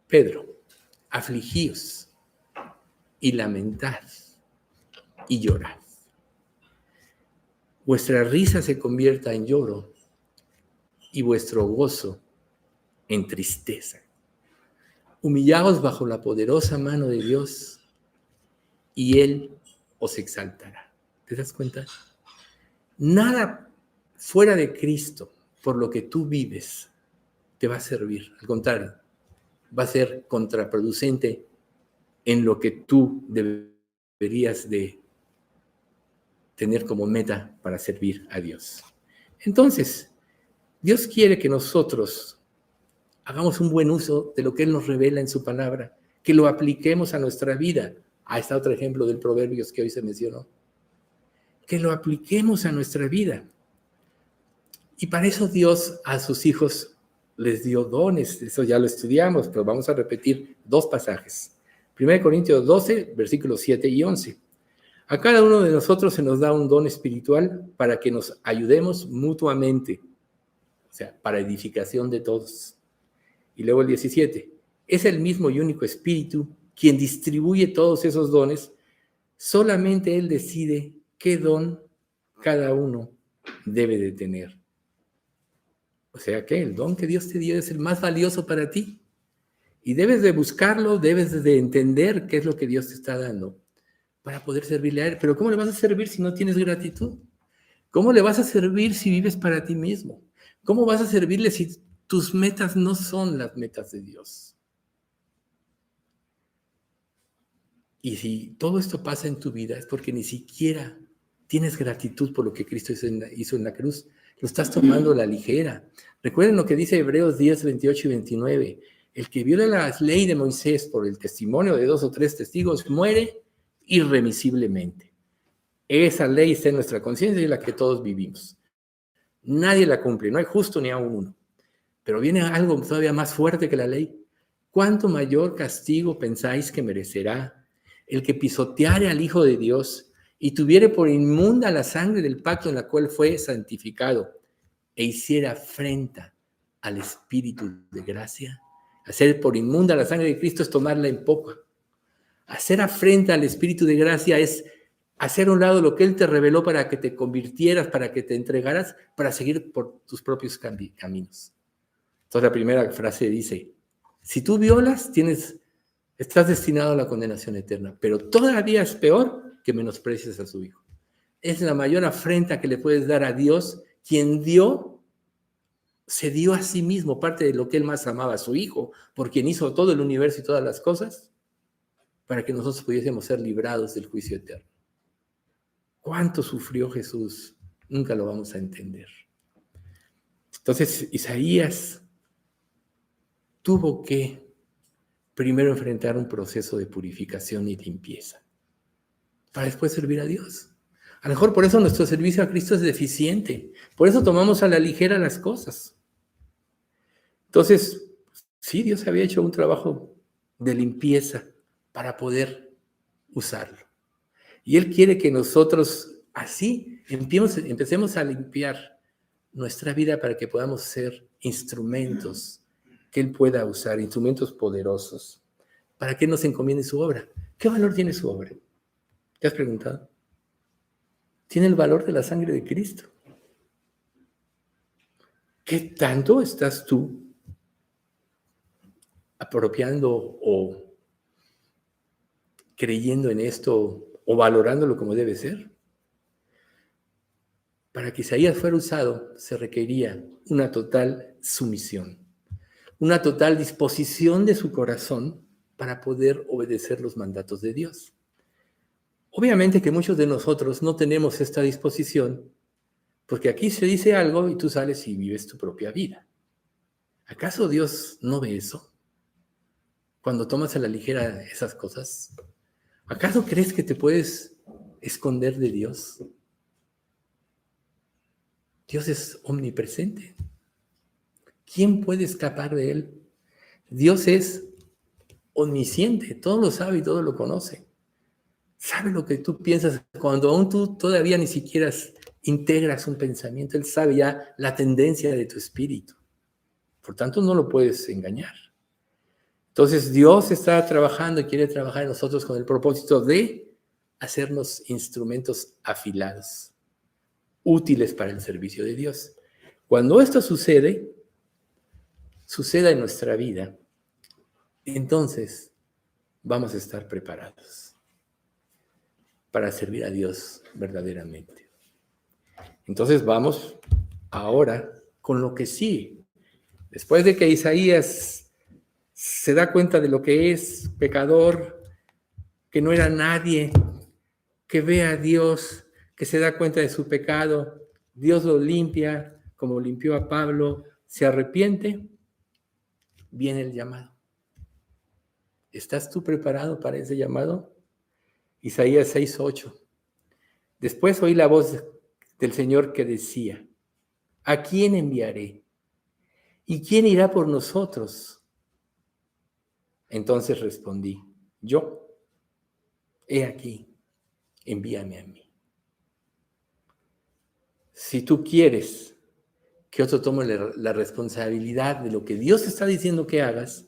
Pedro, afligíos y lamentad y llorad. Vuestra risa se convierta en lloro y vuestro gozo en tristeza. Humillaos bajo la poderosa mano de Dios y Él os exaltará. ¿Te das cuenta? Nada fuera de Cristo, por lo que tú vives, te va a servir. Al contrario, va a ser contraproducente en lo que tú deberías de tener como meta para servir a Dios. Entonces, Dios quiere que nosotros hagamos un buen uso de lo que Él nos revela en su palabra, que lo apliquemos a nuestra vida. Ahí está otro ejemplo del Proverbios que hoy se mencionó. Que lo apliquemos a nuestra vida. Y para eso Dios a sus hijos les dio dones. Eso ya lo estudiamos, pero vamos a repetir 2 pasajes. 1 Corintios 12, versículos 7 y 11. A cada uno de nosotros se nos da un don espiritual para que nos ayudemos mutuamente. O sea, para edificación de todos. Y luego el 17. Es el mismo y único Espíritu quien distribuye todos esos dones. Solamente Él decide qué don cada uno debe de tener. O sea que el don que Dios te dio es el más valioso para ti. Y debes de buscarlo, debes de entender qué es lo que Dios te está dando para poder servirle a Él. Pero ¿cómo le vas a servir si no tienes gratitud? ¿Cómo le vas a servir si vives para ti mismo? ¿Cómo vas a servirle si tus metas no son las metas de Dios? Y si todo esto pasa en tu vida es porque ni siquiera tienes gratitud por lo que Cristo hizo en la cruz. Lo estás tomando a la ligera. Recuerden lo que dice Hebreos 10, 28 y 29. El que viola la ley de Moisés por el testimonio de 2 o 3 testigos muere irremisiblemente. Esa ley está en nuestra conciencia y es la que todos vivimos. Nadie la cumple, no hay justo ni aún uno. Pero viene algo todavía más fuerte que la ley. ¿Cuánto mayor castigo pensáis que merecerá el que pisoteare al Hijo de Dios y tuviere por inmunda la sangre del pacto en la cual fue santificado e hiciera afrenta al Espíritu de gracia? Hacer por inmunda la sangre de Cristo es tomarla en poco. Hacer afrenta al Espíritu de gracia es hacer a un lado lo que Él te reveló para que te convirtieras, para que te entregaras, para seguir por tus propios caminos. Entonces la primera frase dice, si tú violas, estás destinado a la condenación eterna, pero todavía es peor que menosprecies a su Hijo. Es la mayor afrenta que le puedes dar a Dios, quien se dio a sí mismo, parte de lo que Él más amaba, a su Hijo, por quien hizo todo el universo y todas las cosas, para que nosotros pudiésemos ser librados del juicio eterno. ¿Cuánto sufrió Jesús? Nunca lo vamos a entender. Entonces, Isaías tuvo que primero enfrentar un proceso de purificación y limpieza, para después servir a Dios. A lo mejor por eso nuestro servicio a Cristo es deficiente, por eso tomamos a la ligera las cosas. Entonces, sí, Dios había hecho un trabajo de limpieza para poder usarlo. Y Él quiere que nosotros así empecemos a limpiar nuestra vida para que podamos ser instrumentos que Él pueda usar, instrumentos poderosos, para que Él nos encomiende su obra. ¿Qué valor tiene su obra? ¿Te has preguntado? Tiene el valor de la sangre de Cristo. ¿Qué tanto estás tú apropiando o creyendo en esto o valorándolo como debe ser? Para que Isaías fuera usado, se requería una total sumisión, una total disposición de su corazón para poder obedecer los mandatos de Dios. Obviamente que muchos de nosotros no tenemos esta disposición, porque aquí se dice algo y tú sales y vives tu propia vida. ¿Acaso Dios no ve eso? Cuando tomas a la ligera esas cosas, ¿acaso crees que te puedes esconder de Dios? Dios es omnipresente. ¿Quién puede escapar de Él? Dios es omnisciente, todo lo sabe y todo lo conoce. Sabe lo que tú piensas cuando aún tú todavía ni siquiera integras un pensamiento. Él sabe ya la tendencia de tu espíritu. Por tanto, no lo puedes engañar. Entonces, Dios está trabajando y quiere trabajar en nosotros con el propósito de hacernos instrumentos afilados, útiles para el servicio de Dios. Cuando esto suceda en nuestra vida, entonces vamos a estar preparados para servir a Dios verdaderamente. Entonces vamos ahora con lo que sí. Después de que Isaías se da cuenta de lo que es pecador, que no era nadie, que ve a Dios, que se da cuenta de su pecado, Dios lo limpia, como limpió a Pablo, se arrepiente, viene el llamado. ¿Estás tú preparado para ese llamado? Isaías 6:8. Después oí la voz del Señor que decía: ¿a quién enviaré? ¿Y quién irá por nosotros? Entonces respondí: yo, he aquí, envíame a mí. Si tú quieres que otro tome la responsabilidad de lo que Dios está diciendo que hagas,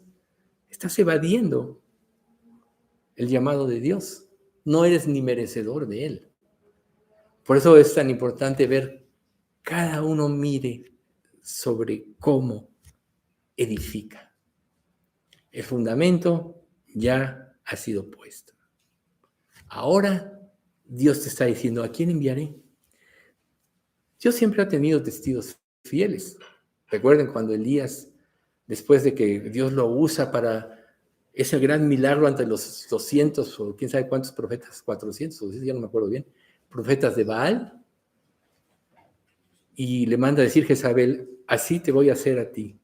estás evadiendo el llamado de Dios. No eres ni merecedor de él. Por eso es tan importante ver, cada uno mire sobre cómo edifica. El fundamento ya ha sido puesto. Ahora Dios te está diciendo: ¿a quién enviaré? Dios siempre ha tenido testigos fieles. Recuerden cuando Elías, después de que Dios lo usa para ese gran milagro ante los 200 o quién sabe cuántos profetas, 400, o ya no me acuerdo bien, profetas de Baal, y le manda a decir Jezabel: así te voy a hacer a ti,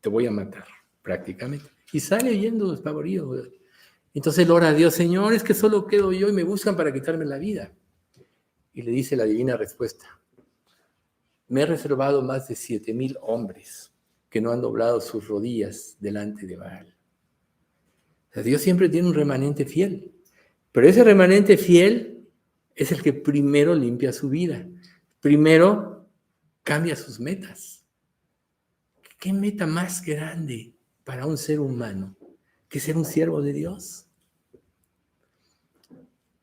te voy a matar prácticamente. Y sale yendo despavorido. Entonces él ora a Dios: Señor, es que solo quedo yo y me buscan para quitarme la vida. Y le dice la divina respuesta: me he reservado más de 7,000 hombres que no han doblado sus rodillas delante de Baal. O sea, Dios siempre tiene un remanente fiel, pero ese remanente fiel es el que primero limpia su vida, primero cambia sus metas. ¿Qué meta más grande para un ser humano que ser un siervo de Dios?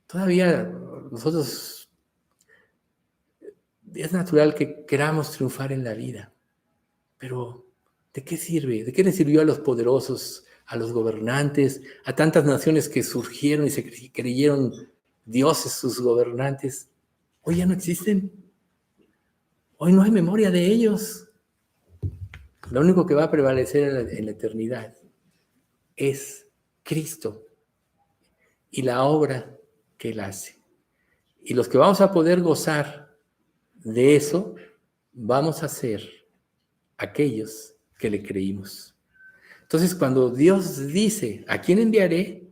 Todavía nosotros es natural que queramos triunfar en la vida, pero ¿de qué sirve? ¿De qué le sirvió a los poderosos, a los gobernantes, a tantas naciones que surgieron y se creyeron dioses sus gobernantes? Hoy ya no existen. Hoy no hay memoria de ellos. Lo único que va a prevalecer en la eternidad es Cristo y la obra que Él hace. Y los que vamos a poder gozar de eso, vamos a ser aquellos que le creímos. Entonces, cuando Dios dice: ¿a quién enviaré?,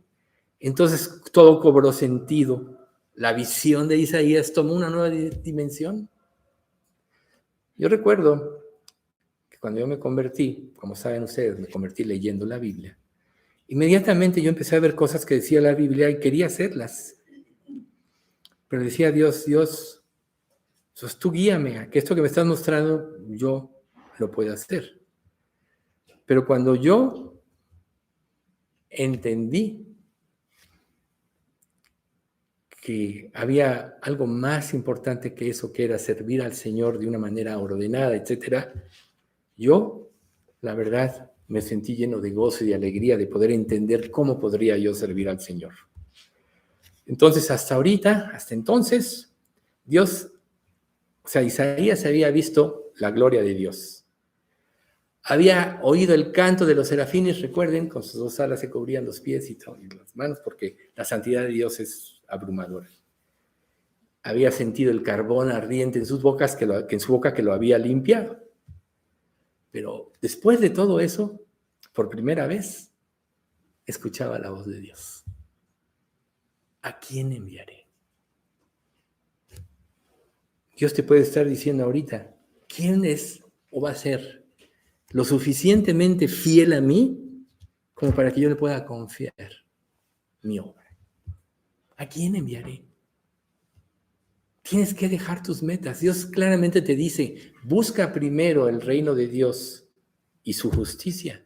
entonces todo cobró sentido. La visión de Isaías tomó una nueva dimensión. Yo recuerdo que cuando yo me convertí, como saben ustedes, me convertí leyendo la Biblia. Inmediatamente yo empecé a ver cosas que decía la Biblia y quería hacerlas. Pero decía: Dios, pues tú guíame a que esto que me estás mostrando yo lo pueda hacer. Pero cuando yo entendí que había algo más importante que eso, que era servir al Señor de una manera ordenada, etcétera, yo, la verdad, me sentí lleno de gozo y de alegría de poder entender cómo podría yo servir al Señor. Entonces, hasta entonces, Isaías había visto la gloria de Dios. Había oído el canto de los serafines, recuerden, con sus 2 alas se cubrían los pies y las manos, porque la santidad de Dios es abrumadora. Había sentido el carbón ardiente en sus bocas, en su boca que lo había limpiado. Pero después de todo eso, por primera vez, escuchaba la voz de Dios. ¿A quién enviaré? Dios te puede estar diciendo ahorita, ¿quién es o va a ser lo suficientemente fiel a mí como para que yo le pueda confiar mi obra? ¿A quién enviaré? Tienes que dejar tus metas. Dios claramente te dice, busca primero el reino de Dios y su justicia,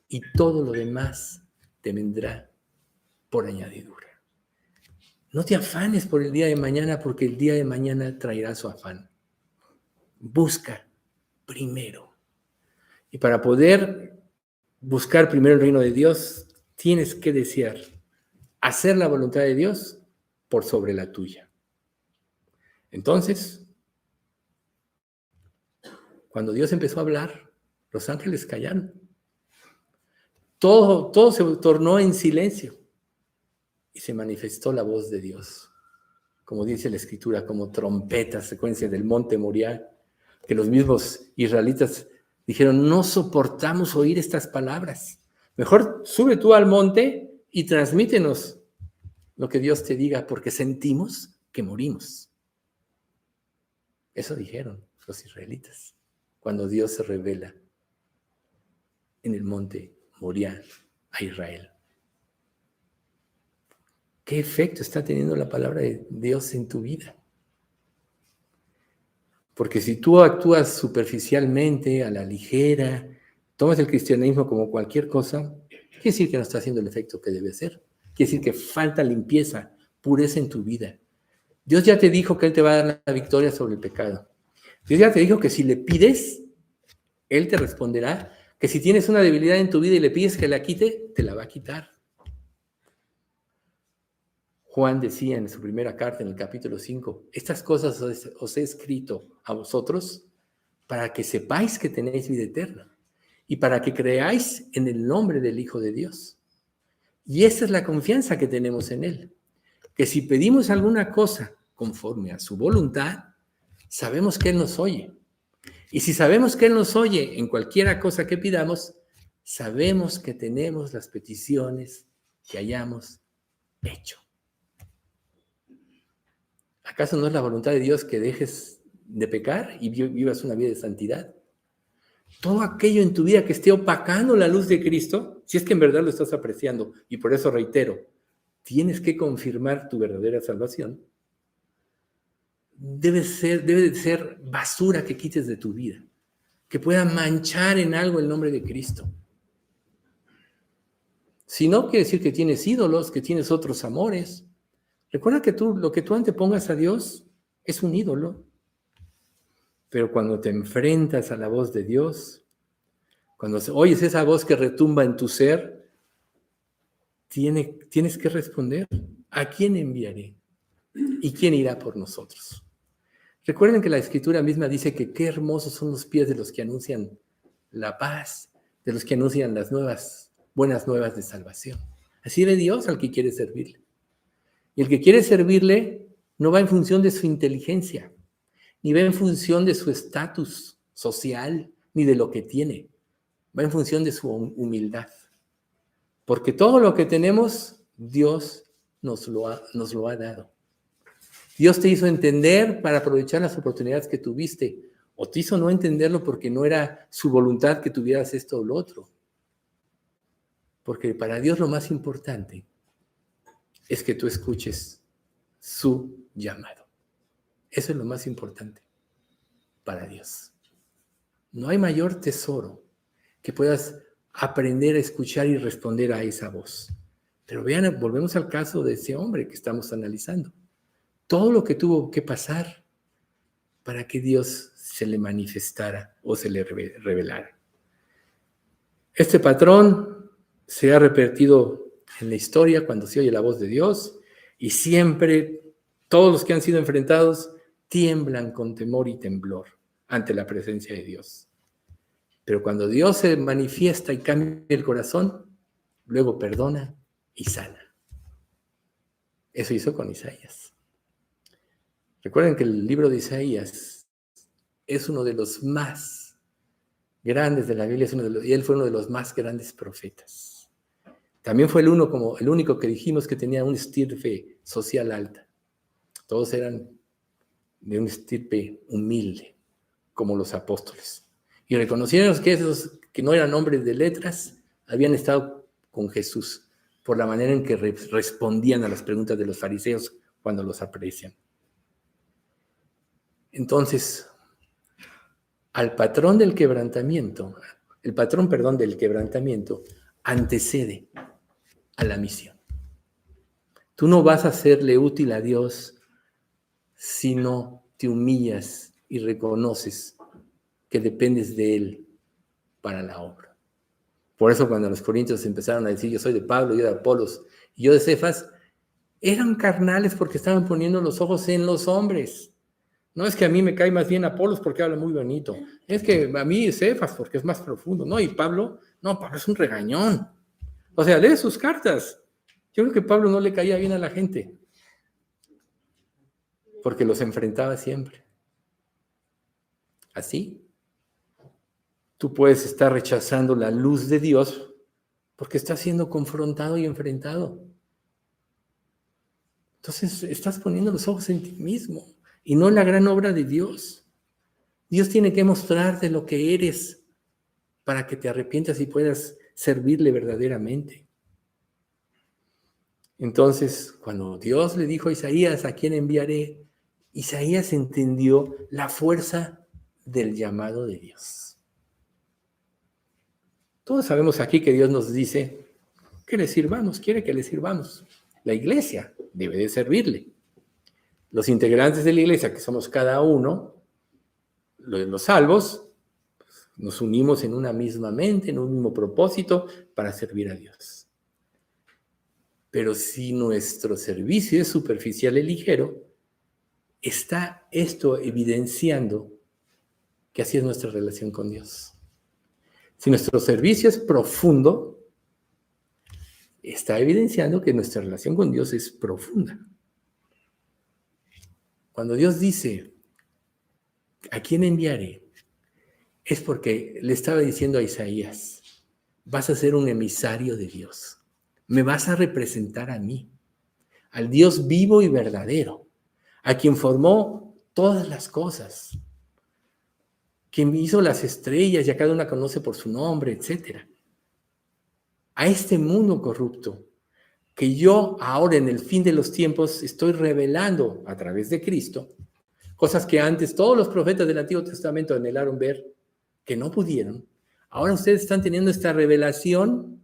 y todo lo demás te vendrá por añadidura. No te afanes por el día de mañana, porque el día de mañana traerá su afán. Busca primero. Y para poder buscar primero el reino de Dios, tienes que desear hacer la voluntad de Dios por sobre la tuya. Entonces, cuando Dios empezó a hablar, los ángeles callaron. Todo se tornó en silencio y se manifestó la voz de Dios. Como dice la Escritura, como trompeta, secuencia del monte Moriah, que los mismos israelitas dijeron, no soportamos oír estas palabras. Mejor sube tú al monte y transmítenos lo que Dios te diga, porque sentimos que morimos. Eso dijeron los israelitas cuando Dios se revela en el monte Moriah a Israel. ¿Qué efecto está teniendo la palabra de Dios en tu vida? Porque si tú actúas superficialmente, a la ligera, tomas el cristianismo como cualquier cosa, quiere decir que no está haciendo el efecto que debe hacer. Quiere decir que falta limpieza, pureza en tu vida. Dios ya te dijo que Él te va a dar la victoria sobre el pecado. Dios ya te dijo que si le pides, Él te responderá. Que si tienes una debilidad en tu vida y le pides que la quite, te la va a quitar. Juan decía en su primera carta, en el capítulo 5, estas cosas os he escrito a vosotros para que sepáis que tenéis vida eterna y para que creáis en el nombre del Hijo de Dios. Y esa es la confianza que tenemos en Él. Que si pedimos alguna cosa conforme a su voluntad, sabemos que Él nos oye. Y si sabemos que Él nos oye en cualquiera cosa que pidamos, sabemos que tenemos las peticiones que hayamos hecho. ¿Acaso no es la voluntad de Dios que dejes de pecar y vivas una vida de santidad? Todo aquello en tu vida que esté opacando la luz de Cristo, si es que en verdad lo estás apreciando, y por eso reitero, tienes que confirmar tu verdadera salvación, debe de ser basura que quites de tu vida, que pueda manchar en algo el nombre de Cristo. Si no, quiere decir que tienes ídolos, que tienes otros amores. Recuerda que lo que tú antepongas a Dios es un ídolo. Pero cuando te enfrentas a la voz de Dios, cuando oyes esa voz que retumba en tu ser, tienes que responder, ¿a quién enviaré? ¿Y quién irá por nosotros? Recuerden que la Escritura misma dice que qué hermosos son los pies de los que anuncian la paz, de los que anuncian las buenas nuevas de salvación. Así de Dios al que quiere servirle. Y el que quiere servirle no va en función de su inteligencia, ni va en función de su estatus social, ni de lo que tiene. Va en función de su humildad. Porque todo lo que tenemos, Dios nos lo ha dado. Dios te hizo entender para aprovechar las oportunidades que tuviste, o te hizo no entenderlo porque no era su voluntad que tuvieras esto o lo otro. Porque para Dios lo más importante es que tú escuches su llamado. Eso es lo más importante para Dios. No hay mayor tesoro que puedas aprender a escuchar y responder a esa voz. Pero vean, volvemos al caso de ese hombre que estamos analizando. Todo lo que tuvo que pasar para que Dios se le manifestara o se le revelara. Este patrón se ha repetido en la historia cuando se oye la voz de Dios, y siempre todos los que han sido enfrentados tiemblan con temor y temblor ante la presencia de Dios. Pero cuando Dios se manifiesta y cambia el corazón, luego perdona y sana. Eso hizo con Isaías. Recuerden que el libro de Isaías es uno de los más grandes de la Biblia, y él fue uno de los más grandes profetas. También fue el único que dijimos que tenía una estirpe social alta. Todos eran de un estirpe humilde, como los apóstoles. Y reconocieron que esos que no eran hombres de letras habían estado con Jesús por la manera en que respondían a las preguntas de los fariseos cuando los aprecian. Entonces, el patrón del quebrantamiento antecede a la misión. Tú no vas a serle útil a Dios si no te humillas y reconoces que dependes de Él para la obra. Por eso cuando los corintios empezaron a decir, yo soy de Pablo, yo de Apolos, y yo de Cefas, eran carnales porque estaban poniendo los ojos en los hombres. No es que a mí me cae más bien Apolos porque habla muy bonito. Es que a mí Cefas porque es más profundo. No, y Pablo es un regañón. O sea, lee sus cartas. Yo creo que Pablo no le caía bien a la gente porque los enfrentaba siempre. Así, tú puedes estar rechazando la luz de Dios porque estás siendo confrontado y enfrentado. Entonces, estás poniendo los ojos en ti mismo y no en la gran obra de Dios. Dios tiene que mostrarte lo que eres para que te arrepientas y puedas servirle verdaderamente. Entonces, cuando Dios le dijo a Isaías, ¿a quién enviaré? Isaías entendió la fuerza del llamado de Dios. Todos sabemos aquí que Dios nos dice que le sirvamos, quiere que le sirvamos. La iglesia debe de servirle. Los integrantes de la iglesia, que somos cada uno, los salvos, nos unimos en una misma mente, en un mismo propósito para servir a Dios. Pero si nuestro servicio es superficial y ligero, está esto evidenciando que así es nuestra relación con Dios. Si nuestro servicio es profundo, está evidenciando que nuestra relación con Dios es profunda. Cuando Dios dice, ¿a quién enviaré? Es porque le estaba diciendo a Isaías, vas a ser un emisario de Dios. Me vas a representar a mí, al Dios vivo y verdadero, a quien formó todas las cosas, quien hizo las estrellas y a cada una conoce por su nombre, etc. A este mundo corrupto que yo ahora en el fin de los tiempos estoy revelando a través de Cristo, cosas que antes todos los profetas del Antiguo Testamento anhelaron ver, que no pudieron. Ahora ustedes están teniendo esta revelación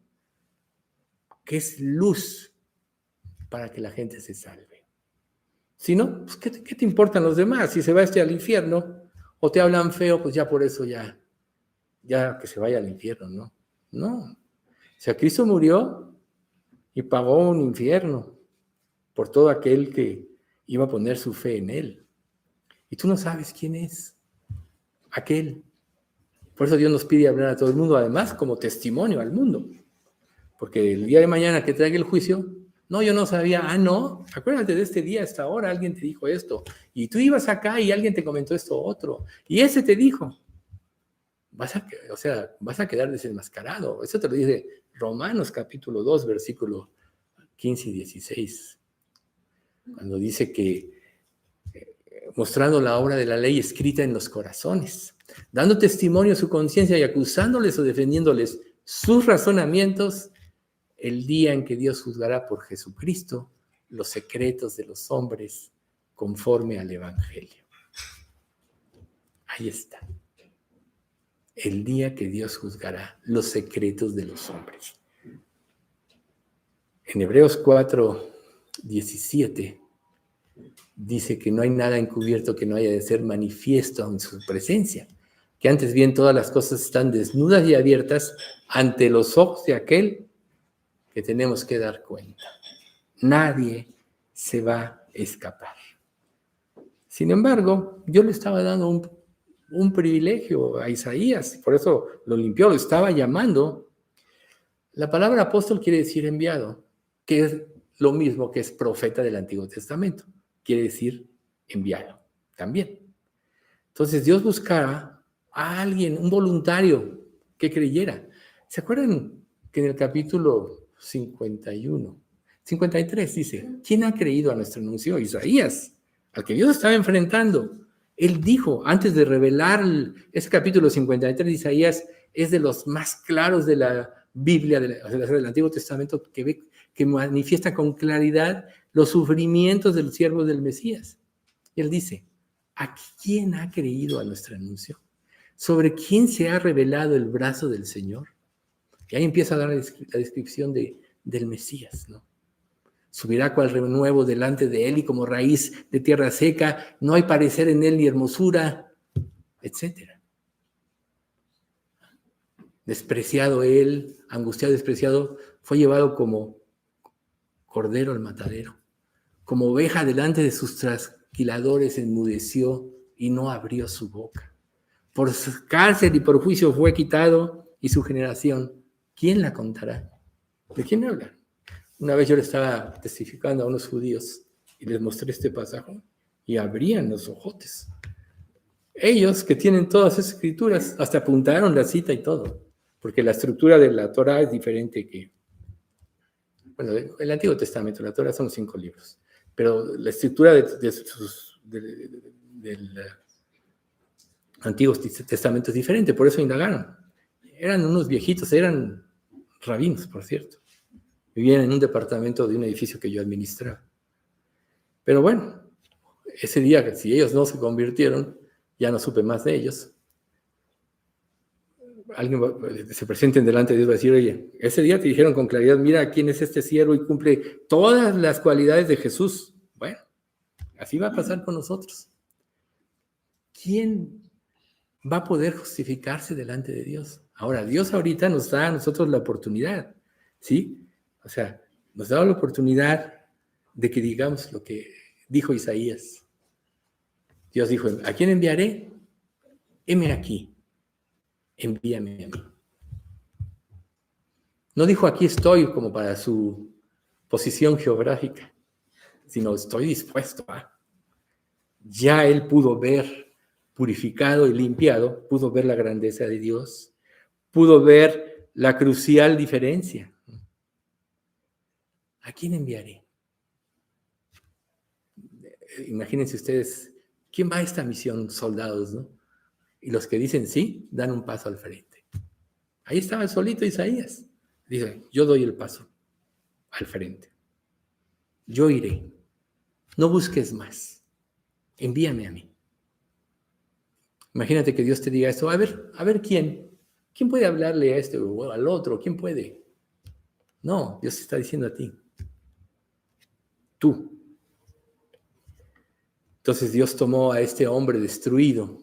que es luz para que la gente se salve. Si no, pues ¿qué te importan los demás? Si se va al infierno o te hablan feo, pues ya por eso ya que se vaya al infierno, ¿no? No. O sea, Cristo murió y pagó un infierno por todo aquel que iba a poner su fe en Él. Y tú no sabes quién es aquel. Por eso Dios nos pide hablar a todo el mundo, además como testimonio al mundo. Porque el día de mañana que traiga el juicio, no, yo no sabía, no, acuérdate de este día, hasta ahora alguien te dijo esto, y tú ibas acá y alguien te comentó esto otro, y ese te dijo, vas a quedar desenmascarado. Eso te lo dice Romanos capítulo 2, versículo 15 y 16, cuando dice que mostrando la obra de la ley escrita en los corazones, dando testimonio a su conciencia y acusándoles o defendiéndoles sus razonamientos, el día en que Dios juzgará por Jesucristo los secretos de los hombres conforme al Evangelio. Ahí está. El día que Dios juzgará los secretos de los hombres. En Hebreos 4:17 dice que no hay nada encubierto que no haya de ser manifiesto en su presencia, que antes bien todas las cosas están desnudas y abiertas ante los ojos de aquel que tenemos que dar cuenta. Nadie se va a escapar. Sin embargo, Dios le estaba dando un privilegio a Isaías, por eso lo limpió, lo estaba llamando. La palabra apóstol quiere decir enviado, que es lo mismo que es profeta del Antiguo Testamento, quiere decir enviado también. Entonces Dios buscaba a alguien, un voluntario que creyera. ¿Se acuerdan que en el capítulo 53 dice, ¿quién ha creído a nuestro anuncio? Isaías, al que Dios estaba enfrentando. Él dijo, antes de revelar ese capítulo 53 de Isaías, es de los más claros de la Biblia, del Antiguo Testamento, que manifiesta con claridad los sufrimientos de los siervos del Mesías. Y él dice, ¿a quién ha creído a nuestro anuncio? ¿Sobre quién se ha revelado el brazo del Señor? Y ahí empieza a dar la descripción del Mesías, ¿no? Subirá cual renuevo delante de él y como raíz de tierra seca, no hay parecer en él ni hermosura, etc. Despreciado él, angustiado, despreciado, fue llevado como cordero al matadero, como oveja delante de sus trasquiladores enmudeció y no abrió su boca. Por cárcel y por juicio fue quitado y su generación, ¿quién la contará? ¿De quién habla? Una vez yo le estaba testificando a unos judíos y les mostré este pasaje y abrían los ojotes. Ellos que tienen todas esas escrituras hasta apuntaron la cita y todo, porque la estructura de la Torah es diferente que, bueno, el Antiguo Testamento, la Torah son los 5 libros, pero la estructura del Antiguo Testamento es diferente, por eso indagaron. Eran unos viejitos, eran rabinos, por cierto. Vivían en un departamento de un edificio que yo administraba. Pero bueno, ese día, si ellos no se convirtieron, ya no supe más de ellos. Alguien se presenten delante de Dios y va a decir, oye, ese día te dijeron con claridad, mira quién es este siervo y cumple todas las cualidades de Jesús. Bueno, así va a pasar con nosotros. ¿Quién va a poder justificarse delante de Dios? Ahora, Dios ahorita nos da a nosotros la oportunidad, ¿sí? O sea, nos da la oportunidad de que digamos lo que dijo Isaías. Dios dijo, ¿a quién enviaré? Heme aquí, envíame a mí. No dijo, aquí estoy como para su posición geográfica, sino estoy dispuesto a. Ya él pudo ver, purificado y limpiado, pudo ver la grandeza de Dios, pudo ver la crucial diferencia. ¿A quién enviaré? Imagínense ustedes, ¿quién va a esta misión? Soldados, ¿no? Y los que dicen sí, dan un paso al frente. Ahí estaba el solito Isaías. Dice, yo doy el paso al frente. Yo iré. No busques más. Envíame a mí. Imagínate que Dios te diga esto. A ver quién. ¿Quién puede hablarle a este o al otro? ¿Quién puede? No, Dios te está diciendo a ti. Tú. Entonces Dios tomó a este hombre destruido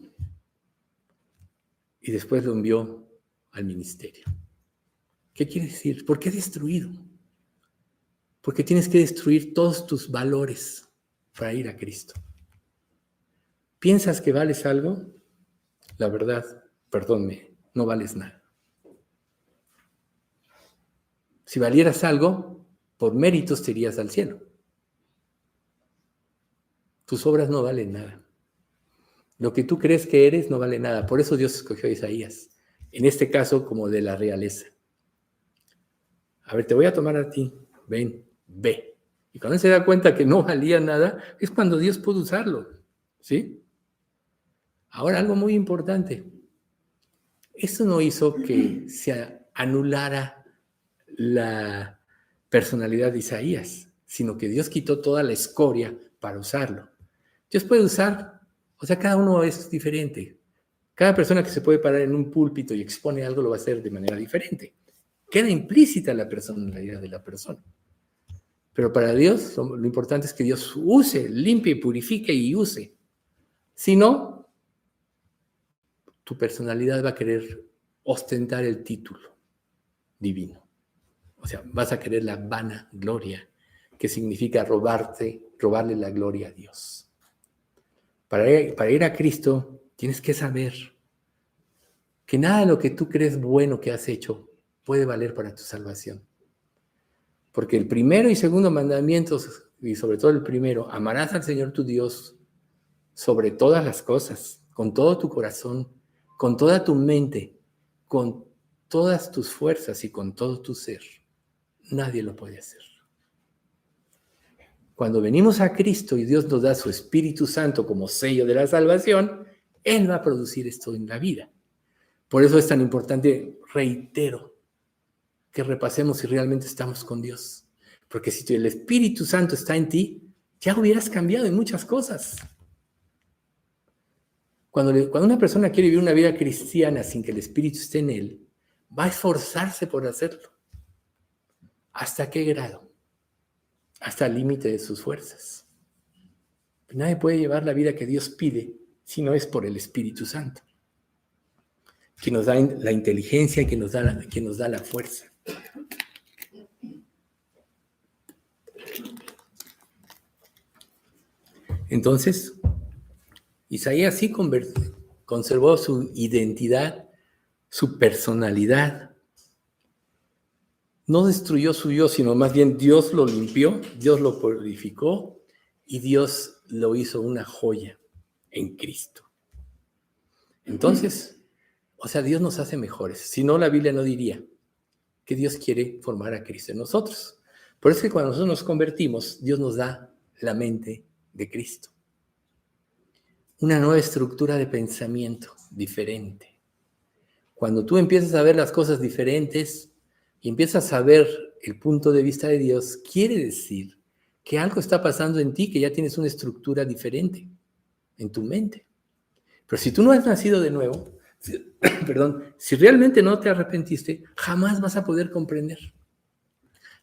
y después lo envió al ministerio. ¿Qué quiere decir? ¿Por qué destruido? Porque tienes que destruir todos tus valores para ir a Cristo. ¿Piensas que vales algo? La verdad, perdónme, no vales nada. Si valieras algo, por méritos te irías al cielo. Tus obras no valen nada. Lo que tú crees que eres no vale nada. Por eso Dios escogió a Isaías. En este caso, como de la realeza. A ver, te voy a tomar a ti. Ven, ve. Y cuando él se da cuenta que no valía nada, es cuando Dios pudo usarlo. ¿Sí? Ahora, algo muy importante. Esto no hizo que se anulara la personalidad de Isaías, sino que Dios quitó toda la escoria para usarlo. Dios puede usar, o sea, cada uno es diferente. Cada persona que se puede parar en un púlpito y expone algo lo va a hacer de manera diferente. Queda implícita la personalidad de la persona. Pero para Dios lo importante es que Dios use, limpie, purifique y use. Si no, tu personalidad va a querer ostentar el título divino. O sea, vas a querer la vanagloria, que significa robarle la gloria a Dios. Para ir a Cristo, tienes que saber que nada de lo que tú crees bueno que has hecho puede valer para tu salvación. Porque el primero y segundo mandamientos, y sobre todo el primero, amarás al Señor tu Dios sobre todas las cosas, con todo tu corazón, con toda tu mente, con todas tus fuerzas y con todo tu ser. Nadie lo puede hacer. Cuando venimos a Cristo y Dios nos da su Espíritu Santo como sello de la salvación, Él va a producir esto en la vida. Por eso es tan importante, reitero, que repasemos si realmente estamos con Dios. Porque si el Espíritu Santo está en ti, ya hubieras cambiado en muchas cosas. Cuando una persona quiere vivir una vida cristiana sin que el Espíritu esté en él, va a esforzarse por hacerlo. ¿Hasta qué grado? Hasta el límite de sus fuerzas. Nadie puede llevar la vida que Dios pide si no es por el Espíritu Santo, que nos da la inteligencia y que nos da la fuerza. Entonces, Isaías sí conservó su identidad, su personalidad. No destruyó su yo, sino más bien Dios lo limpió, Dios lo purificó y Dios lo hizo una joya en Cristo. Entonces, o sea, Dios nos hace mejores. Si no, la Biblia no diría que Dios quiere formar a Cristo en nosotros. Por eso es que cuando nosotros nos convertimos, Dios nos da la mente de Cristo. Una nueva estructura de pensamiento diferente. Cuando tú empiezas a ver las cosas diferentes y empiezas a ver el punto de vista de Dios, quiere decir que algo está pasando en ti, que ya tienes una estructura diferente en tu mente. Pero si tú no has nacido de nuevo, si realmente no te arrepentiste, jamás vas a poder comprender.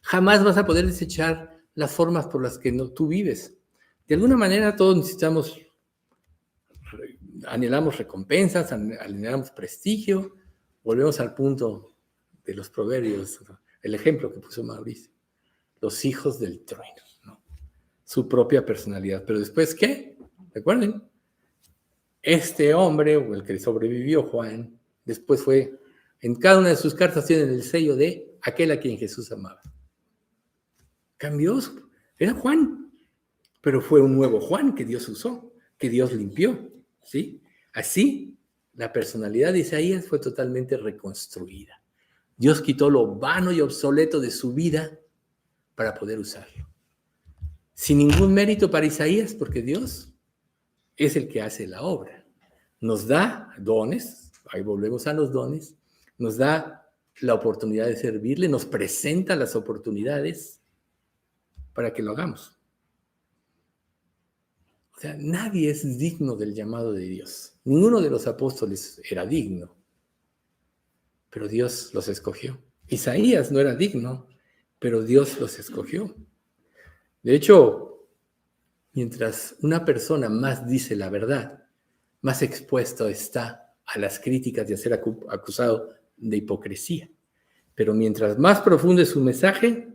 Jamás vas a poder desechar las formas por las que tú vives. De alguna manera todos anhelamos recompensas, anhelamos prestigio. Volvemos al punto de los proverbios, el ejemplo que puso Mauricio. Los hijos del trueno, ¿no? Su propia personalidad. Pero después, ¿qué? Recuerden, este hombre, o el que sobrevivió, Juan, después fue, en cada una de sus cartas tienen el sello de aquel a quien Jesús amaba. Cambió, era Juan, pero fue un nuevo Juan que Dios usó, que Dios limpió, ¿sí? Así, la personalidad de Isaías fue totalmente reconstruida. Dios quitó lo vano y obsoleto de su vida para poder usarlo. Sin ningún mérito para Isaías, porque Dios es el que hace la obra. Nos da dones, ahí volvemos a los dones, nos da la oportunidad de servirle, nos presenta las oportunidades para que lo hagamos. O sea, nadie es digno del llamado de Dios. Ninguno de los apóstoles era digno, pero Dios los escogió. Isaías no era digno, pero Dios los escogió. De hecho, mientras una persona más dice la verdad, más expuesto está a las críticas de ser acusado de hipocresía. Pero mientras más profundo es su mensaje,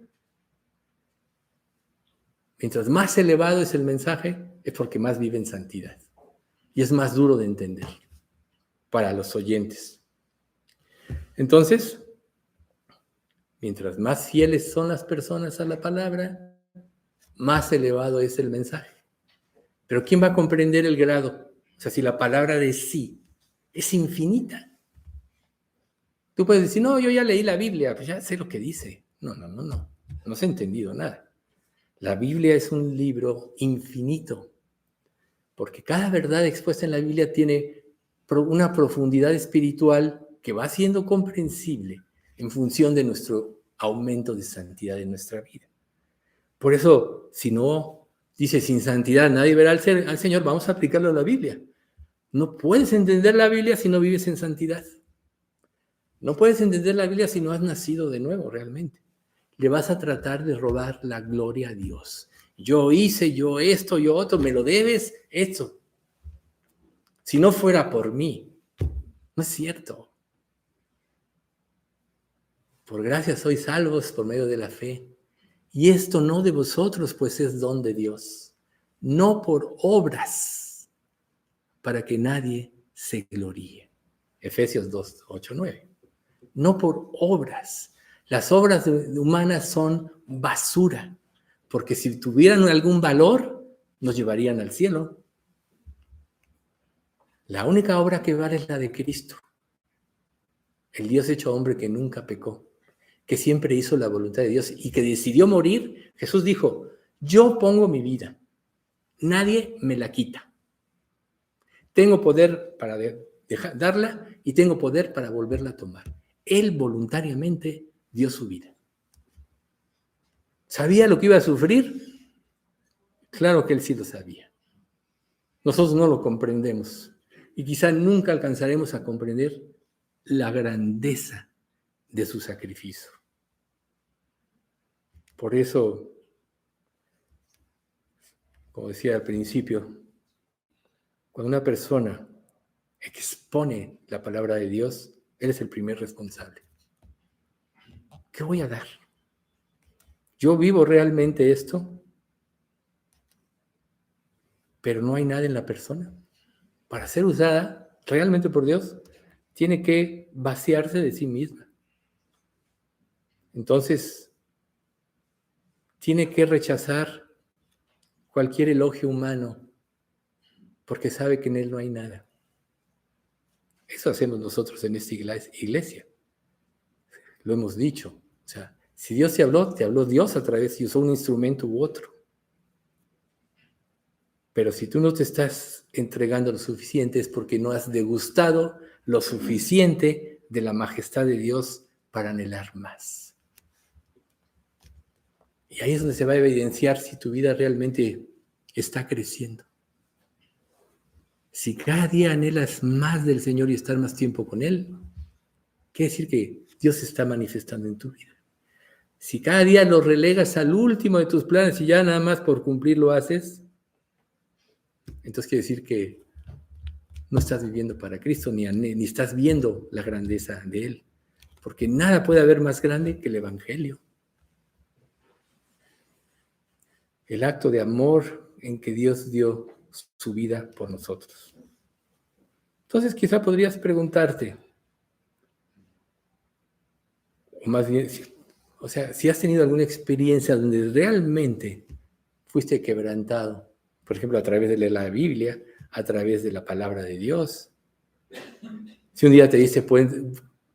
mientras más elevado es el mensaje, es porque más vive en santidad. Y es más duro de entender para los oyentes. Entonces, mientras más fieles son las personas a la palabra, más elevado es el mensaje. Pero ¿quién va a comprender el grado? O sea, si la palabra de sí es infinita. Tú puedes decir, no, yo ya leí la Biblia, pues ya sé lo que dice. No. No se ha entendido nada. La Biblia es un libro infinito, porque cada verdad expuesta en la Biblia tiene una profundidad espiritual que va siendo comprensible en función de nuestro aumento de santidad en nuestra vida. Por eso, si no dice sin santidad nadie verá al Señor, vamos a aplicarlo a la Biblia. No puedes entender la Biblia si no vives en santidad. No puedes entender la Biblia si no has nacido de nuevo realmente. Le vas a tratar de robar la gloria a Dios. Yo hice, yo esto, yo otro, me lo debes, esto. Si no fuera por mí, no es cierto. Por gracia sois salvos por medio de la fe. Y esto no de vosotros, pues es don de Dios. No por obras, para que nadie se gloríe. Efesios 2, 8, 9. No por obras. Las obras humanas son basura, porque si tuvieran algún valor, nos llevarían al cielo. La única obra que vale es la de Cristo, el Dios hecho hombre que nunca pecó, que siempre hizo la voluntad de Dios y que decidió morir. Jesús dijo, yo pongo mi vida, nadie me la quita. Tengo poder para darla y tengo poder para volverla a tomar. Él voluntariamente dio su vida. ¿Sabía lo que iba a sufrir? Claro que él sí lo sabía. Nosotros no lo comprendemos y quizá nunca alcanzaremos a comprender la grandeza de su sacrificio. Por eso, como decía al principio, cuando una persona expone la palabra de Dios, él es el primer responsable. ¿Qué voy a dar? ¿Yo vivo realmente esto? Pero no hay nada en la persona. Para ser usada realmente por Dios, tiene que vaciarse de sí misma. Entonces, tiene que rechazar cualquier elogio humano, porque sabe que en él no hay nada. Eso hacemos nosotros en esta iglesia. Lo hemos dicho. O sea, si Dios te habló Dios a través y usó un instrumento u otro. Pero si tú no te estás entregando lo suficiente es porque no has degustado lo suficiente de la majestad de Dios para anhelar más. Y ahí es donde se va a evidenciar si tu vida realmente está creciendo. Si cada día anhelas más del Señor y estar más tiempo con Él, quiere decir que Dios se está manifestando en tu vida. Si cada día lo relegas al último de tus planes y ya nada más por cumplir lo haces, entonces quiere decir que no estás viviendo para Cristo ni estás viendo la grandeza de Él. Porque nada puede haber más grande que el Evangelio. El acto de amor en que Dios dio su vida por nosotros. Entonces quizá podrías preguntarte, o más bien, si has tenido alguna experiencia donde realmente fuiste quebrantado, por ejemplo, a través de leer la Biblia, a través de la palabra de Dios. Si un día te diste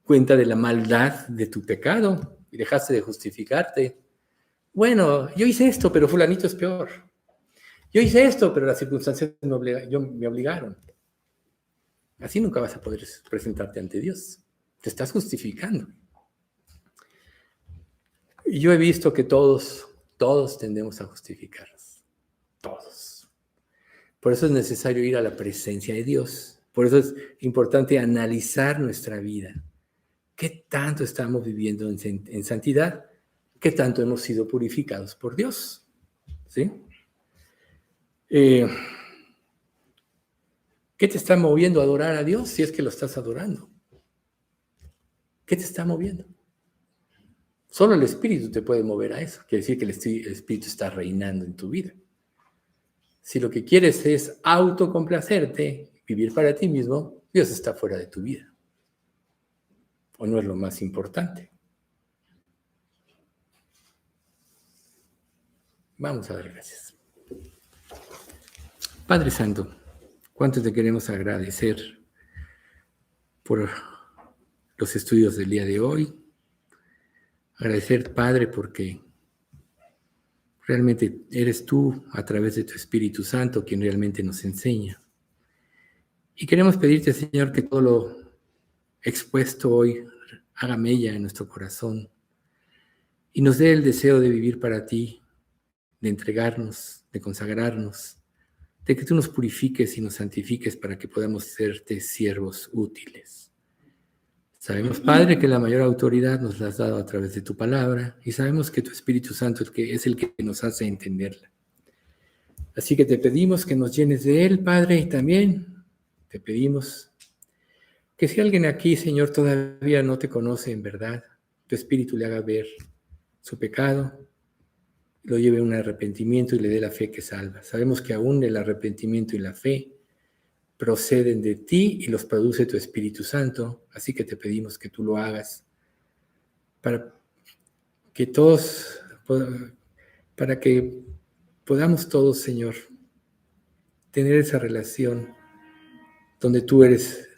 cuenta de la maldad de tu pecado y dejaste de justificarte. Bueno, yo hice esto, pero fulanito es peor. Yo hice esto, pero las circunstancias me obligaron. Así nunca vas a poder presentarte ante Dios. Te estás justificando. Y yo he visto que todos tendemos a justificarnos. Todos. Por eso es necesario ir a la presencia de Dios. Por eso es importante analizar nuestra vida. ¿Qué tanto estamos viviendo en santidad? ¿Qué tanto hemos sido purificados por Dios? ¿Sí? ¿Qué te está moviendo a adorar a Dios si es que lo estás adorando? ¿Qué te está moviendo? Solo el Espíritu te puede mover a eso. Quiere decir que el Espíritu está reinando en tu vida. Si lo que quieres es autocomplacerte, vivir para ti mismo, Dios está fuera de tu vida. ¿O no es lo más importante? Vamos a dar gracias. Padre Santo, cuánto te queremos agradecer por los estudios del día de hoy. Agradecer, Padre, porque realmente eres tú, a través de tu Espíritu Santo, quien realmente nos enseña. Y queremos pedirte, Señor, que todo lo expuesto hoy haga mella en nuestro corazón y nos dé el deseo de vivir para ti, de entregarnos, de consagrarnos, de que tú nos purifiques y nos santifiques para que podamos serte siervos útiles. Sabemos, Padre, que la mayor autoridad nos la has dado a través de tu palabra y sabemos que tu Espíritu Santo es el que nos hace entenderla. Así que te pedimos que nos llenes de él, Padre, y también te pedimos que si alguien aquí, Señor, todavía no te conoce en verdad, tu Espíritu le haga ver su pecado, lo lleve a un arrepentimiento y le dé la fe que salva. Sabemos que aún el arrepentimiento y la fe proceden de ti y los produce tu Espíritu Santo, así que te pedimos que tú lo hagas para que podamos todos, Señor, tener esa relación donde tú eres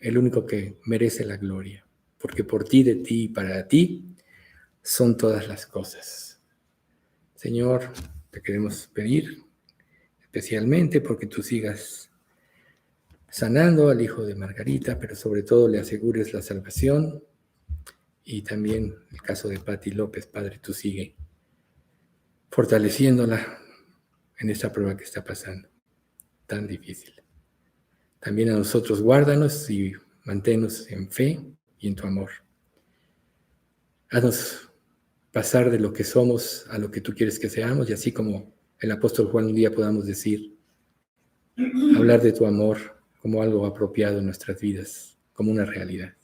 el único que merece la gloria, porque por ti, de ti y para ti son todas las cosas. Señor, te queremos pedir especialmente porque tú sigas sanando al hijo de Margarita, pero sobre todo le asegures la salvación. Y también el caso de Pati López, Padre, tú sigue fortaleciéndola en esta prueba que está pasando, tan difícil. También a nosotros guárdanos y manténnos en fe y en tu amor. Haznos pasar de lo que somos a lo que tú quieres que seamos, y así como el apóstol Juan un día podamos decir, hablar de tu amor como algo apropiado en nuestras vidas, como una realidad.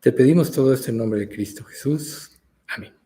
Te pedimos todo esto en nombre de Cristo Jesús. Amén.